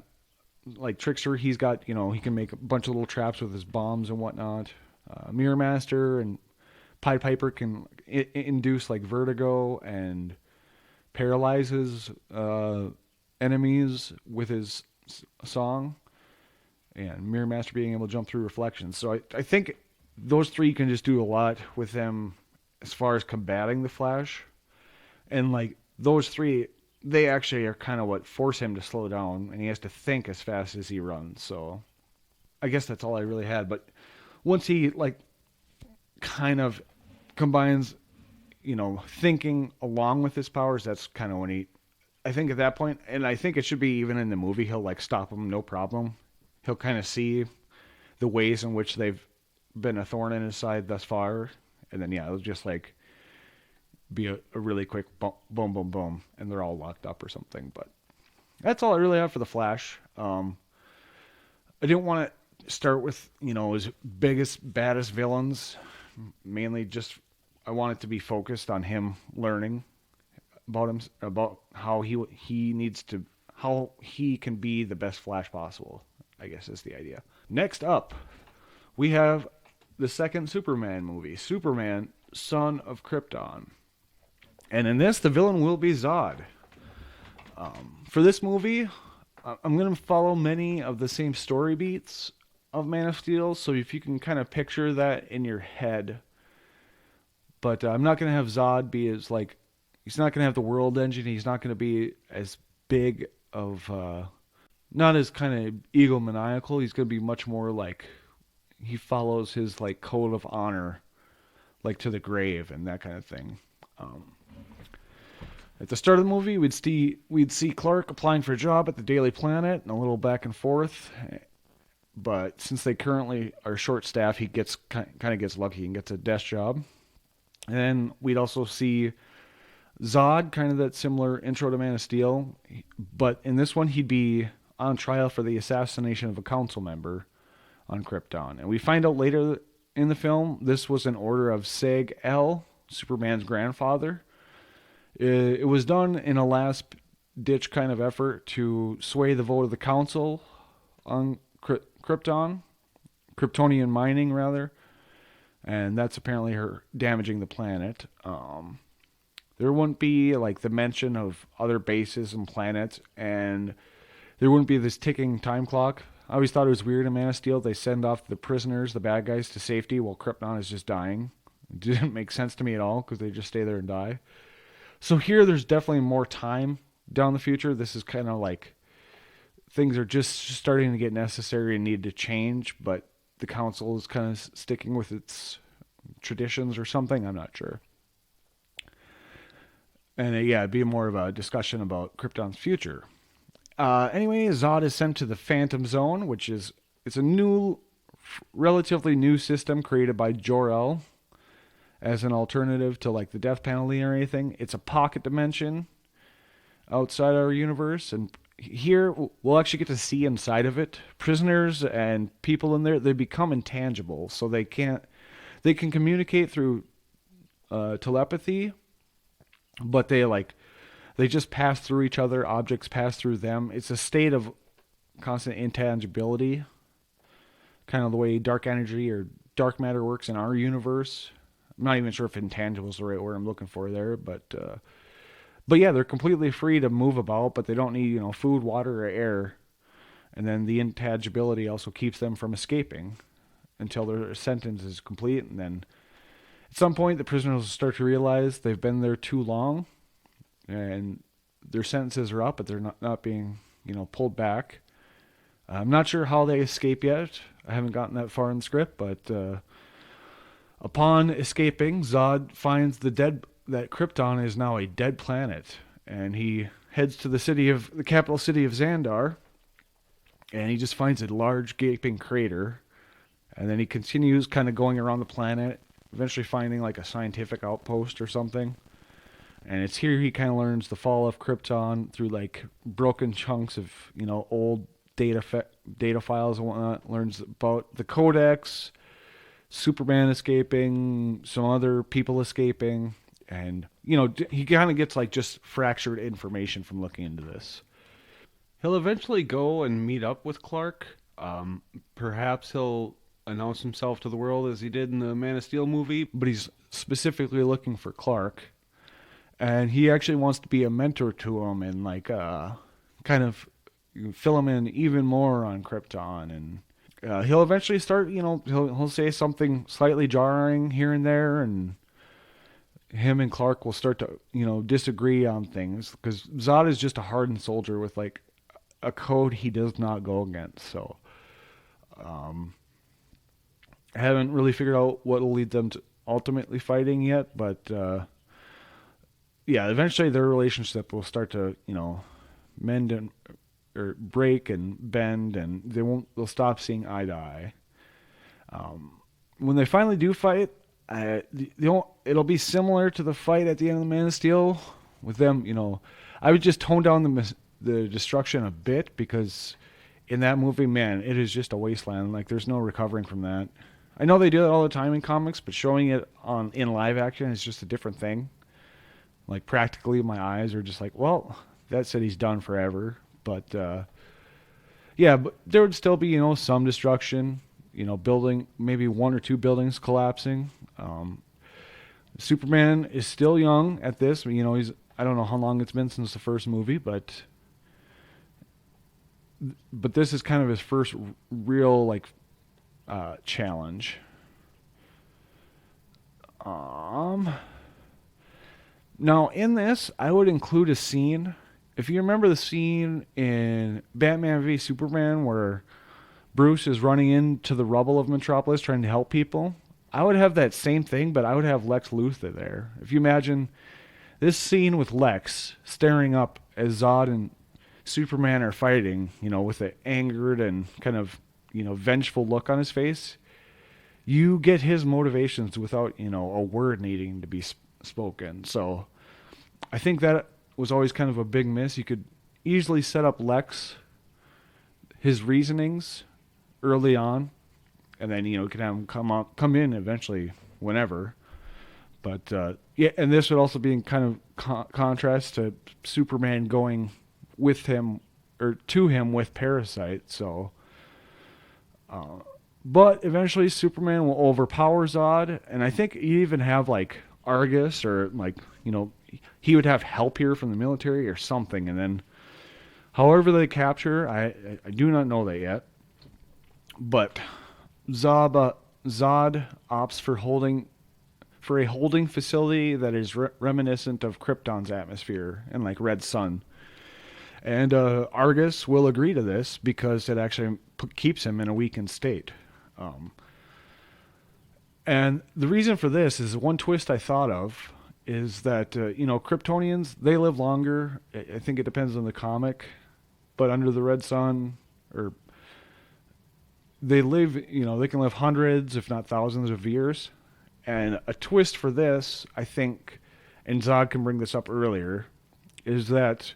like Trickster, he's got, he can make a bunch of little traps with his bombs and whatnot. Mirror Master and Pied Piper can induce like vertigo and paralyze his enemies with his song. And Mirror Master being able to jump through reflections. So I think those 3 can just do a lot with them as far as combating the Flash. And like those 3, they actually are kind of what force him to slow down, and he has to think as fast as he runs. So I guess that's all I really had. But once he like kind of combines, thinking along with his powers, that's kind of when I think at that point, and I think it should be even in the movie, he'll like stop him, no problem. He'll kind of see the ways in which they've been a thorn in his side thus far, and then it'll just like be a really quick boom, boom, boom, and they're all locked up or something. But that's all I really have for the Flash. I didn't want to start with his biggest, baddest villains. Mainly, just I want it to be focused on him learning about how how he can be the best Flash possible, I guess is the idea. Next up, we have the second Superman movie, Superman, Son of Krypton. And in this, the villain will be Zod. For this movie, I'm going to follow many of the same story beats of Man of Steel, so if you can kind of picture that in your head. But I'm not going to have Zod be as like, he's not going to have the world engine, he's not going to be as big of, not as kind of egomaniacal, he's going to be much more like, he follows his like code of honor, like to the grave and that kind of thing. At the start of the movie, we'd see Clark applying for a job at the Daily Planet and a little back and forth. But since they currently are short staffed, he kind of gets lucky and gets a desk job. And then we'd also see Zod, kind of that similar intro to Man of Steel. But in this one, he'd be on trial for the assassination of a council member on Krypton. And we find out later in the film, this was an order of Seg-El, Superman's grandfather. It was done in a last-ditch kind of effort to sway the vote of the council on Krypton, Kryptonian mining, rather. And that's apparently her damaging the planet. There wouldn't be like the mention of other bases and planets, and there wouldn't be this ticking time clock. I always thought it was weird in Man of Steel. They send off the prisoners, the bad guys, to safety while Krypton is just dying. It didn't make sense to me at all because they just stay there and die. So here there's definitely more time down the future. This is kind of like things are just starting to get necessary and need to change, but the council is kind of sticking with its traditions or something. I'm not sure. And yeah, it'd be more of a discussion about Krypton's future. Anyway, Zod is sent to the Phantom Zone, which is it's a new, relatively new system created by Jor-El as an alternative to like the death penalty or anything. It's a pocket dimension outside our universe, and here we'll actually get to see inside of it. Prisoners and people in there, they become intangible, so they can communicate through telepathy, but they just pass through each other. Objects pass through them. It's a state of constant intangibility, kind of the way dark energy or dark matter works in our universe. I'm not even sure if intangible is the right word I'm looking for there, but yeah, they're completely free to move about, but they don't need food, water, or air. And then the intangibility also keeps them from escaping until their sentence is complete. And then at some point, the prisoners will start to realize they've been there too long, and their sentences are up, but they're not being pulled back. I'm not sure how they escape yet. I haven't gotten that far in the script, but upon escaping, Zod finds that Krypton is now a dead planet, and he heads to the capital city of Xandar, and he just finds a large gaping crater, and then he continues kind of going around the planet, eventually finding like a scientific outpost or something. And it's here he kind of learns the fall of Krypton through like broken chunks of old data files and whatnot. Learns about the Codex, Superman escaping, some other people escaping, and he kind of gets like just fractured information from looking into this. He'll eventually go and meet up with Clark. Perhaps he'll announce himself to the world as he did in the Man of Steel movie, but he's specifically looking for Clark. And he actually wants to be a mentor to him and like kind of fill him in even more on Krypton. And he'll eventually start, he'll say something slightly jarring here and there, and him and Clark will start to, disagree on things, because Zod is just a hardened soldier with like a code he does not go against. So I haven't really figured out what will lead them to ultimately fighting yet, but yeah, eventually their relationship will start to, mend and or break and bend, and they'll stop seeing eye to eye. When they finally do fight, it'll be similar to the fight at the end of the Man of Steel with them. I would just tone down the destruction a bit, because in that movie, man, it is just a wasteland. Like, there's no recovering from that. I know they do that all the time in comics, but showing it in live action is just a different thing. Like, practically, my eyes are just like, well, that city's done forever. But yeah, but there would still be some destruction. Building, maybe one or two buildings collapsing. Superman is still young at this. I don't know how long it's been since the first movie, but this is kind of his first real challenge. Now, in this, I would include a scene. If you remember the scene in Batman v Superman where Bruce is running into the rubble of Metropolis trying to help people, I would have that same thing, but I would have Lex Luthor there. If you imagine this scene with Lex staring up as Zod and Superman are fighting, with an angered and kind of, vengeful look on his face, you get his motivations without, a word needing to be spoken. So I think that was always kind of a big miss. You could easily set up Lex, his reasonings early on, and then you could have him come in eventually whenever. But yeah, and this would also be in kind of contrast to Superman going with him or to him with Parasite. So but eventually Superman will overpower Zod, and I think you even have like Argus, or he would have help here from the military or something, and then however they capture, I do not know that yet. But Zod opts for a holding facility that is reminiscent of Krypton's atmosphere and like Red Sun. And Argus will agree to this because it actually keeps him in a weakened state. Um, and the reason for this is one twist I thought of is that, Kryptonians, they live longer. I think it depends on the comic. But under the Red Sun, or they live, they can live hundreds, if not thousands of years. And a twist for this, I think, and Zod can bring this up earlier, is that,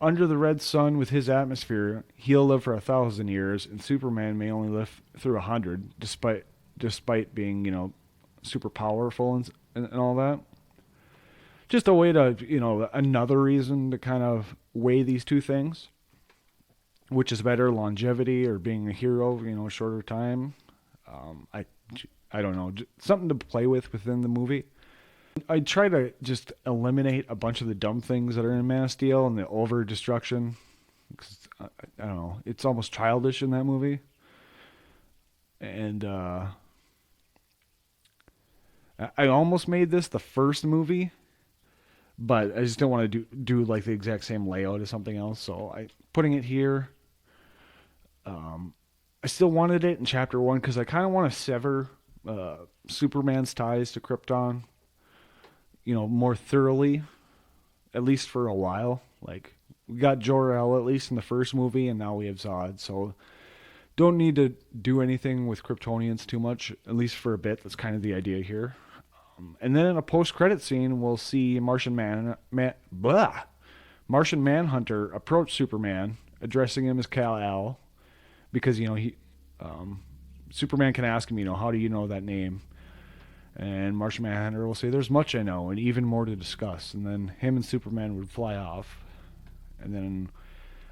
under the Red Sun with his atmosphere, he'll live for 1,000 years, and Superman may only live through 100, despite being, super powerful and all that. Just a way to, another reason to kind of weigh these two things. Which is better, longevity or being a hero, shorter time? I don't know. Something to play with within the movie. I try to just eliminate a bunch of the dumb things that are in Man of Steel and the over destruction. I don't know. It's almost childish in that movie. And I almost made this the first movie, but I just don't want to do like the exact same layout as something else. So putting it here. I still wanted it in chapter 1 because I kind of want to sever Superman's ties to Krypton, more thoroughly, at least for a while. Like, we got Jor-El at least in the first movie, and now we have Zod. So don't need to do anything with Kryptonians too much, at least for a bit. That's kind of the idea here. And then in a post-credit scene, we'll see Martian Manhunter approach Superman, addressing him as Kal-El, because Superman can ask him, how do you know that name? And Martian Manhunter will say, there's much I know, and even more to discuss. And then him and Superman would fly off. And then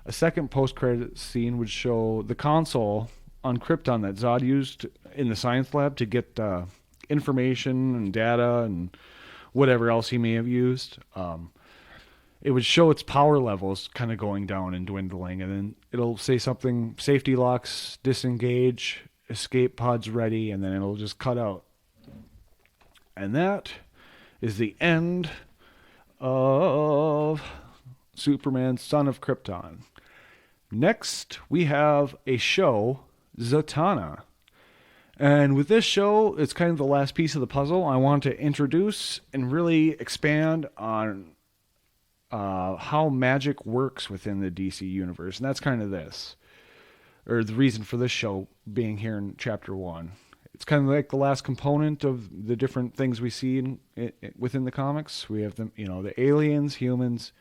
a second post-credit scene would show the console on Krypton that Zod used in the science lab to get information and data and whatever else he may have used. It would show its power levels kind of going down and dwindling, and then it'll say something, safety locks disengage, escape pods ready, and then it'll just cut out. And that is the end of Superman, Son of Krypton. Next, we have a show, Zatanna. And with this show, it's kind of the last piece of the puzzle. I want to introduce and really expand on how magic works within the DC universe. And that's kind of this, or the reason for this show being here in chapter 1. It's kind of like the last component of the different things we see within the comics. We have the aliens, humans,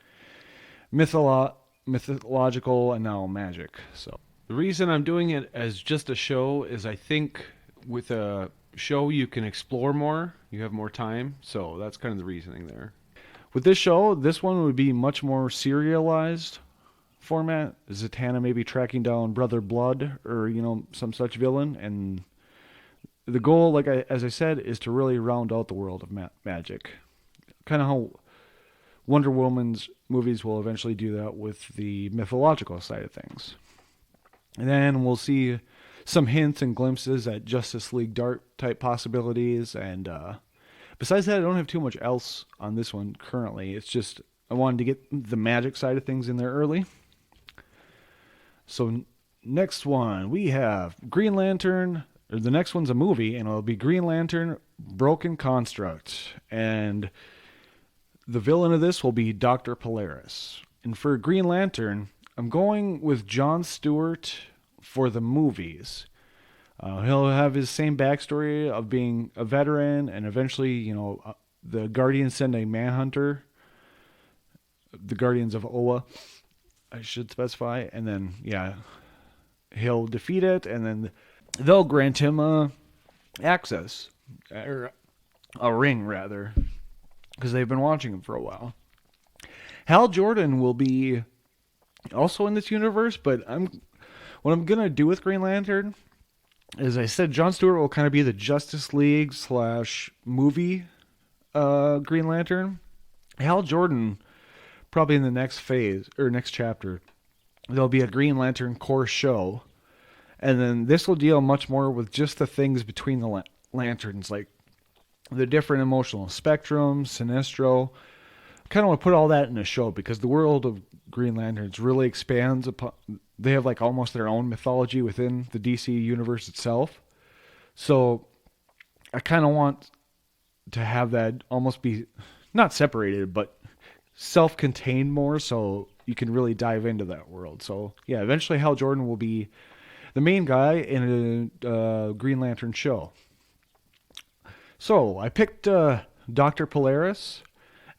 mythological, and now magic. So the reason I'm doing it as just a show is I think with a show you can explore more, you have more time. So that's kind of the reasoning there. With this show, this one would be much more serialized format. Zatanna maybe tracking down Brother Blood or, some such villain. And the goal, as I said, is to really round out the world of magic. Kind of how Wonder Woman's movies will eventually do that with the mythological side of things. And then we'll see some hints and glimpses at Justice League Dark type possibilities. And besides that, I don't have too much else on this one currently. It's just I wanted to get the magic side of things in there early. So next one, we have Green Lantern. Or the next one's a movie, and it'll be Green Lantern Broken Construct. And the villain of this will be Dr. Polaris. And for Green Lantern, I'm going with Jon Stewart for the movies. He'll have his same backstory of being a veteran, and eventually, the Guardians send a Manhunter, the Guardians of Oa, I should specify, and then, he'll defeat it, and then they'll grant him access, or a ring, rather, because they've been watching him for a while. Hal Jordan will be also in this universe, but what I'm going to do with Green Lantern is I said Jon Stewart will kind of be the Justice League / movie Green Lantern. Hal Jordan, probably in the next phase, or next chapter, there'll be a Green Lantern core show. And then this will deal much more with just the things between the lanterns, like the different emotional spectrums, Sinestro, kind of want to put all that in a show because the world of Green Lanterns really expands upon. They have like almost their own mythology within the DC universe itself. So I kind of want to have that almost be not separated, but self-contained more, so you can really dive into that world. So yeah, eventually Hal Jordan will be the main guy in a Green Lantern show. So I picked Dr. Polaris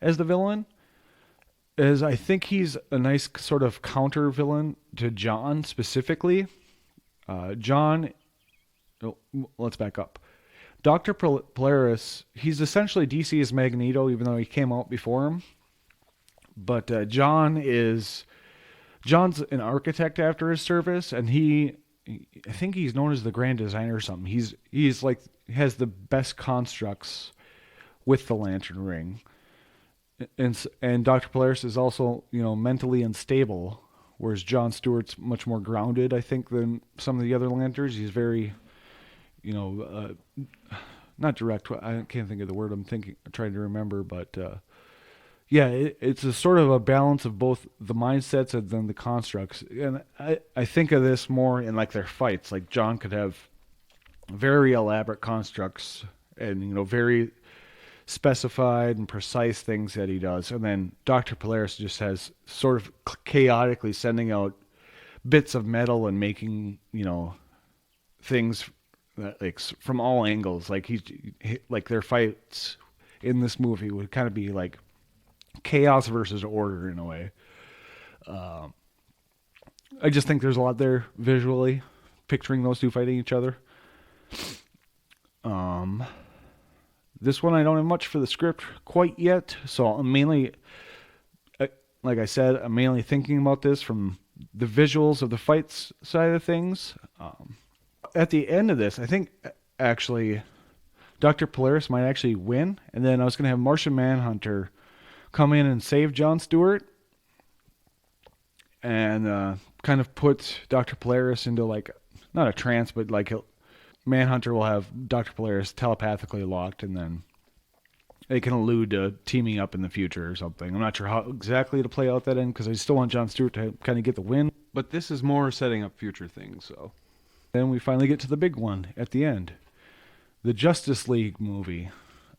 as the villain, as I think he's a nice sort of counter villain to John specifically. John, oh, let's back up. Dr. Polaris, he's essentially DC's Magneto, even though he came out before him. But John's an architect after his service, and I think he's known as the Grand Designer or something. He's like has the best constructs with the Lantern Ring, and Dr. Polaris is also mentally unstable, whereas John Stewart's much more grounded, I think, than some of the other Lanterns. He's very, not direct. I can't think of the word I'm trying to remember, but. Yeah, it's a sort of a balance of both the mindsets and then the constructs. And I think of this more in like their fights. Like John could have very elaborate constructs and very specified and precise things that he does. And then Dr. Polaris just has sort of chaotically sending out bits of metal and making, things that, like from all angles. Like like their fights in this movie would kind of be like chaos versus order in a way. I just think there's a lot there visually, picturing those two fighting each other. This one I don't have much for the script quite yet, so I'm mainly, like I said, I'm mainly thinking about this from the visuals of the fights side of things. At the end of this, I think actually Dr. Polaris might actually win, and then I was going to have Martian Manhunter come in and save John Stewart and kind of put Dr. Polaris into like, not a trance, but like Manhunter will have Dr. Polaris telepathically locked, and then they can allude to teaming up in the future or something. I'm not sure how exactly to play out that end because I still want John Stewart to kind of get the win. But this is more setting up future things, so. Then we finally get to the big one at the end. The Justice League movie.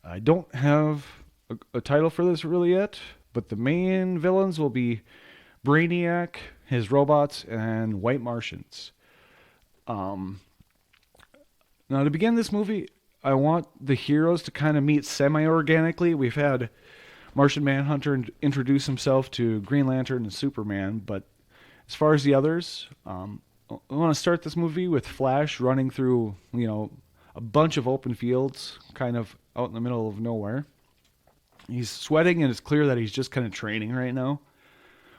I don't have a title for this really yet, but the main villains will be Brainiac, his robots, and White Martians. Now to begin this movie, I want the heroes to kind of meet semi-organically. We've had Martian Manhunter introduce himself to Green Lantern and Superman, but as far as the others, I want to start this movie with Flash running through, a bunch of open fields, kind of out in the middle of nowhere. He's sweating, and it's clear that he's just kind of training right now,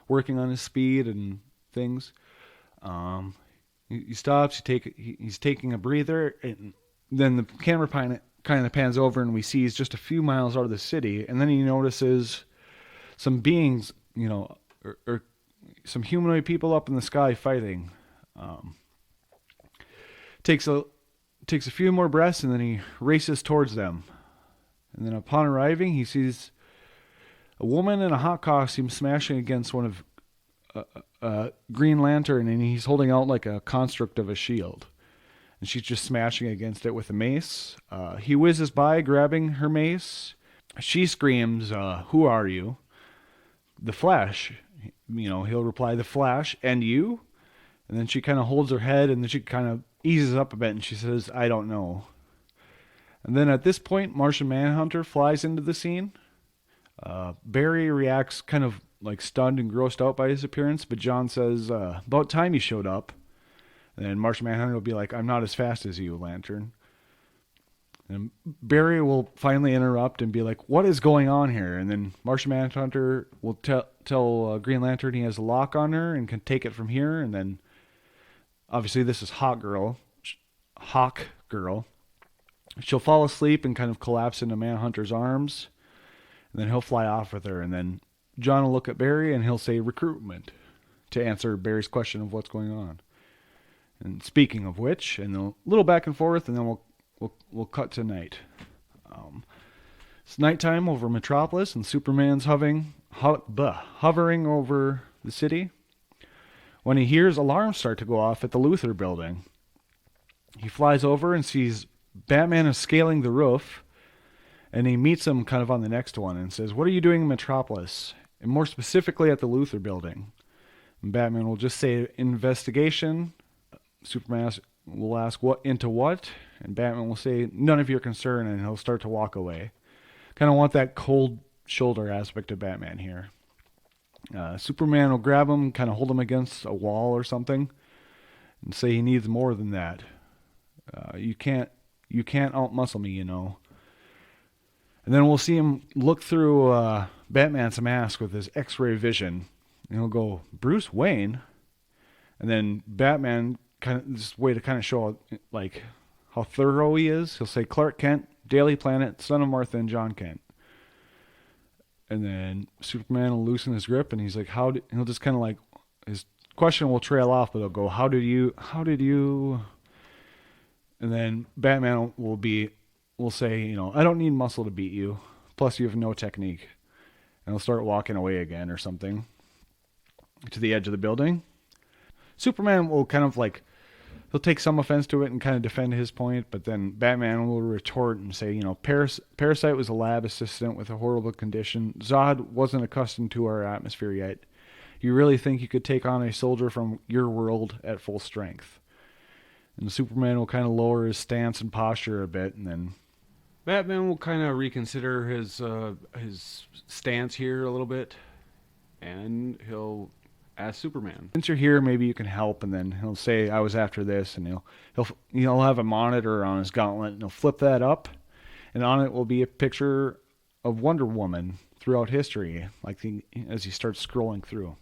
working on his speed and things. He stops. He's taking a breather, and then the camera kind of pans over, and we see he's just a few miles out of the city, and then he notices some beings, or some humanoid people up in the sky fighting. Takes a few more breaths, and then he races towards them. And then upon arriving, he sees a woman in a hot costume smashing against one of Green Lantern, and he's holding out like a construct of a shield. And she's just smashing against it with a mace. He whizzes by, grabbing her mace. She screams, "Who are you?" The Flash. He'll reply, "The Flash, and you?" And then she kind of holds her head, and then she kind of eases up a bit, and she says, "I don't know." And then at this point, Martian Manhunter flies into the scene. Barry reacts kind of like stunned and grossed out by his appearance, but John says, "About time you showed up." And then Martian Manhunter will be like, "I'm not as fast as you, Lantern." And Barry will finally interrupt and be like, "What is going on here?" And then Martian Manhunter will tell Green Lantern he has a lock on her and can take it from here. And then obviously this is Hawk Girl. She'll fall asleep and kind of collapse into Manhunter's arms. And then he'll fly off with her. And then John will look at Barry and he'll say recruitment to answer Barry's question of what's going on. And speaking of which, and a little back and forth, and then we'll cut to night. It's nighttime over Metropolis, and Superman's hovering hovering over the city when he hears alarms start to go off at the Luther building. He flies over and sees Batman is scaling the roof, and he meets him kind of on the next one and says, "What are you doing in Metropolis?" And more specifically at the Luther building. And Batman will just say, "Investigation." Superman will ask, "What into what?" And Batman will say, "None of your concern," and he'll start to walk away. Kind of want that cold shoulder aspect of Batman here. Superman will grab him, kind of hold him against a wall or something, and say he needs more than that. You can't outmuscle me, you know. And then we'll see him look through Batman's mask with his X-ray vision, and he'll go, "Bruce Wayne," and then Batman, kind of this way to kind of show like how thorough he is. He'll say, "Clark Kent, Daily Planet, son of Martha and John Kent." And then Superman will loosen his grip, and he's like, he'll just kind of like, his question will trail off, but he'll go, how did you, and then Batman will say, you know, "I don't need muscle to beat you. Plus you have no technique." And he'll start walking away again or something to the edge of the building. Superman will kind of like, he'll take some offense to it and kind of defend his point, but then Batman will retort and say, you know, Parasite was a lab assistant with a horrible condition. Zod wasn't accustomed to our atmosphere yet. You really think you could take on a soldier from your world at full strength? And Superman will kind of lower his stance and posture a bit, and then Batman will kind of reconsider his stance here a little bit, and he'll ask Superman, "Since you're here, maybe you can help." And then he'll say, "I was after this," and he'll have a monitor on his gauntlet, and he'll flip that up, and on it will be a picture of Wonder Woman throughout history, as he starts scrolling through.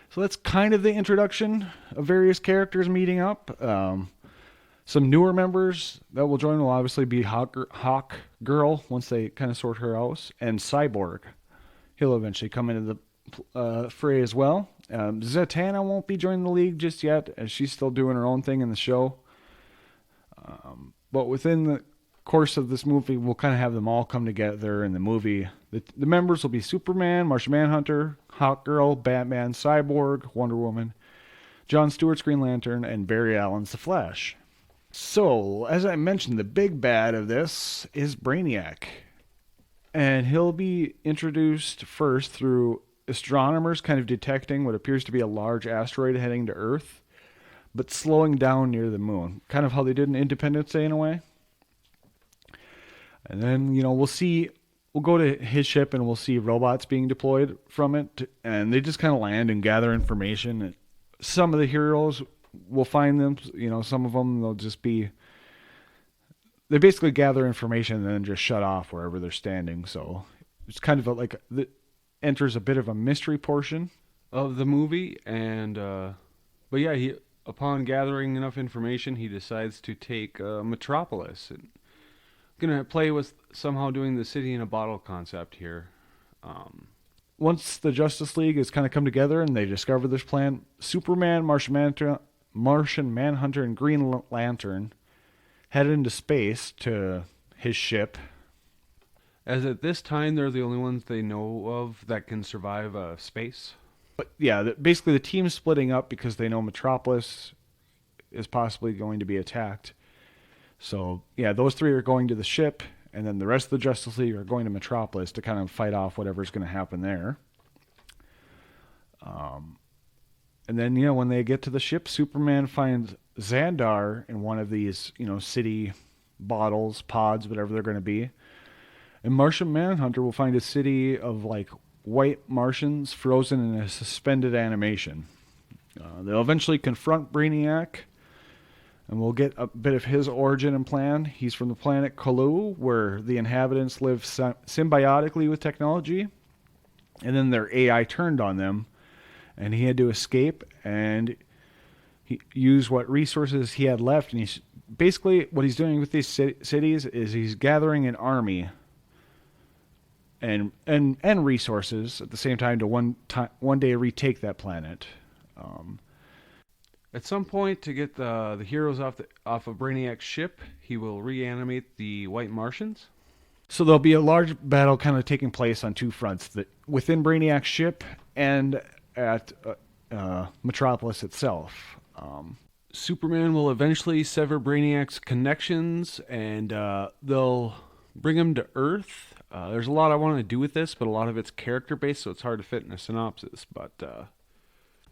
So that's kind of the introduction of various characters meeting up. Some newer members that will join will obviously be Hawk Girl once they kind of sort her out, and Cyborg. He'll eventually come into the fray as well. Zatanna won't be joining the League just yet, as she's still doing her own thing in the show. But within the course of this movie, we'll kind of have them all come together in the movie. The members will be Superman, Martian Manhunter, Hawkgirl, Batman, Cyborg, Wonder Woman, Jon Stewart's Green Lantern, and Barry Allen's The Flash. So, as I mentioned, the big bad of this is Brainiac. And he'll be introduced first through astronomers kind of detecting what appears to be a large asteroid heading to Earth, but slowing down near the moon. Kind of how they did in Independence Day in a way. And then, you know, we'll go to his ship and we'll see robots being deployed from it. And they just kind of land and gather information. And some of the heroes will find them, you know, some of them they'll just be, they basically gather information and then just shut off wherever they're standing. So it's kind of enters a bit of a mystery portion of the movie, and but yeah, upon gathering enough information, he decides to take Metropolis, and gonna play with somehow doing the city in a bottle concept here. Once the Justice League has kind of come together and they discover this plan, Superman, Martian Manhunter, and Green Lantern head into space to his ship. As at this time, they're the only ones they know of that can survive space. But yeah, basically the team's splitting up because they know Metropolis is possibly going to be attacked. So yeah, those three are going to the ship, and then the rest of the Justice League are going to Metropolis to kind of fight off whatever's going to happen there. And then, you know, when they get to the ship, Superman finds Xandar in one of these, you know, city bottles, pods, whatever they're going to be. And Martian Manhunter will find a city of like white Martians frozen in a suspended animation. They'll eventually confront Brainiac, and we'll get a bit of his origin and plan. He's from the planet Colu, where the inhabitants live symbiotically with technology, and then their AI turned on them, and he had to escape, and he used what resources he had left, and he's basically what he's doing with these cities is he's gathering an army and resources at the same time to one day retake that planet. At some point, to get the heroes off of Brainiac's ship, he will reanimate the White Martians. So there'll be a large battle kind of taking place on two fronts: within Brainiac's ship and at Metropolis itself. Superman will eventually sever Brainiac's connections, and they'll bring him to Earth. There's a lot I want to do with this, but a lot of it's character based, so it's hard to fit in a synopsis. But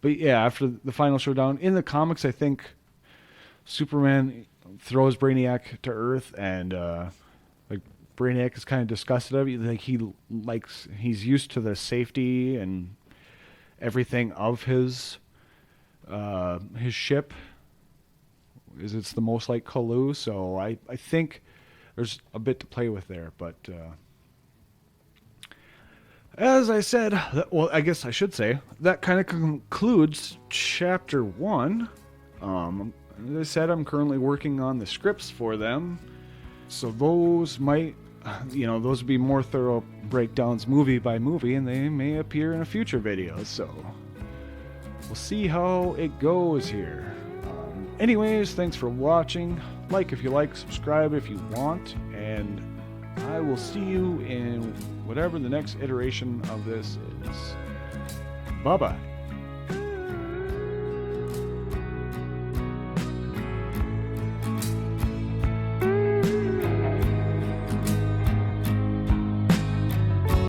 yeah, after the final showdown in the comics, I think Superman throws Brainiac to Earth, and like Brainiac is kind of disgusted of it. Like he's used to the safety and everything of his ship. It's the most like Kalu, so I think there's a bit to play with there. But as I said, well, I guess I should say that kind of concludes Chapter 1. As I said, I'm currently working on the scripts for them, so those might, those would be more thorough breakdowns movie by movie, and they may appear in a future video, so we'll see how it goes here. Anyways, thanks for watching. Like if you like, subscribe if you want, and I will see you in whatever the next iteration of this is. Bye-bye.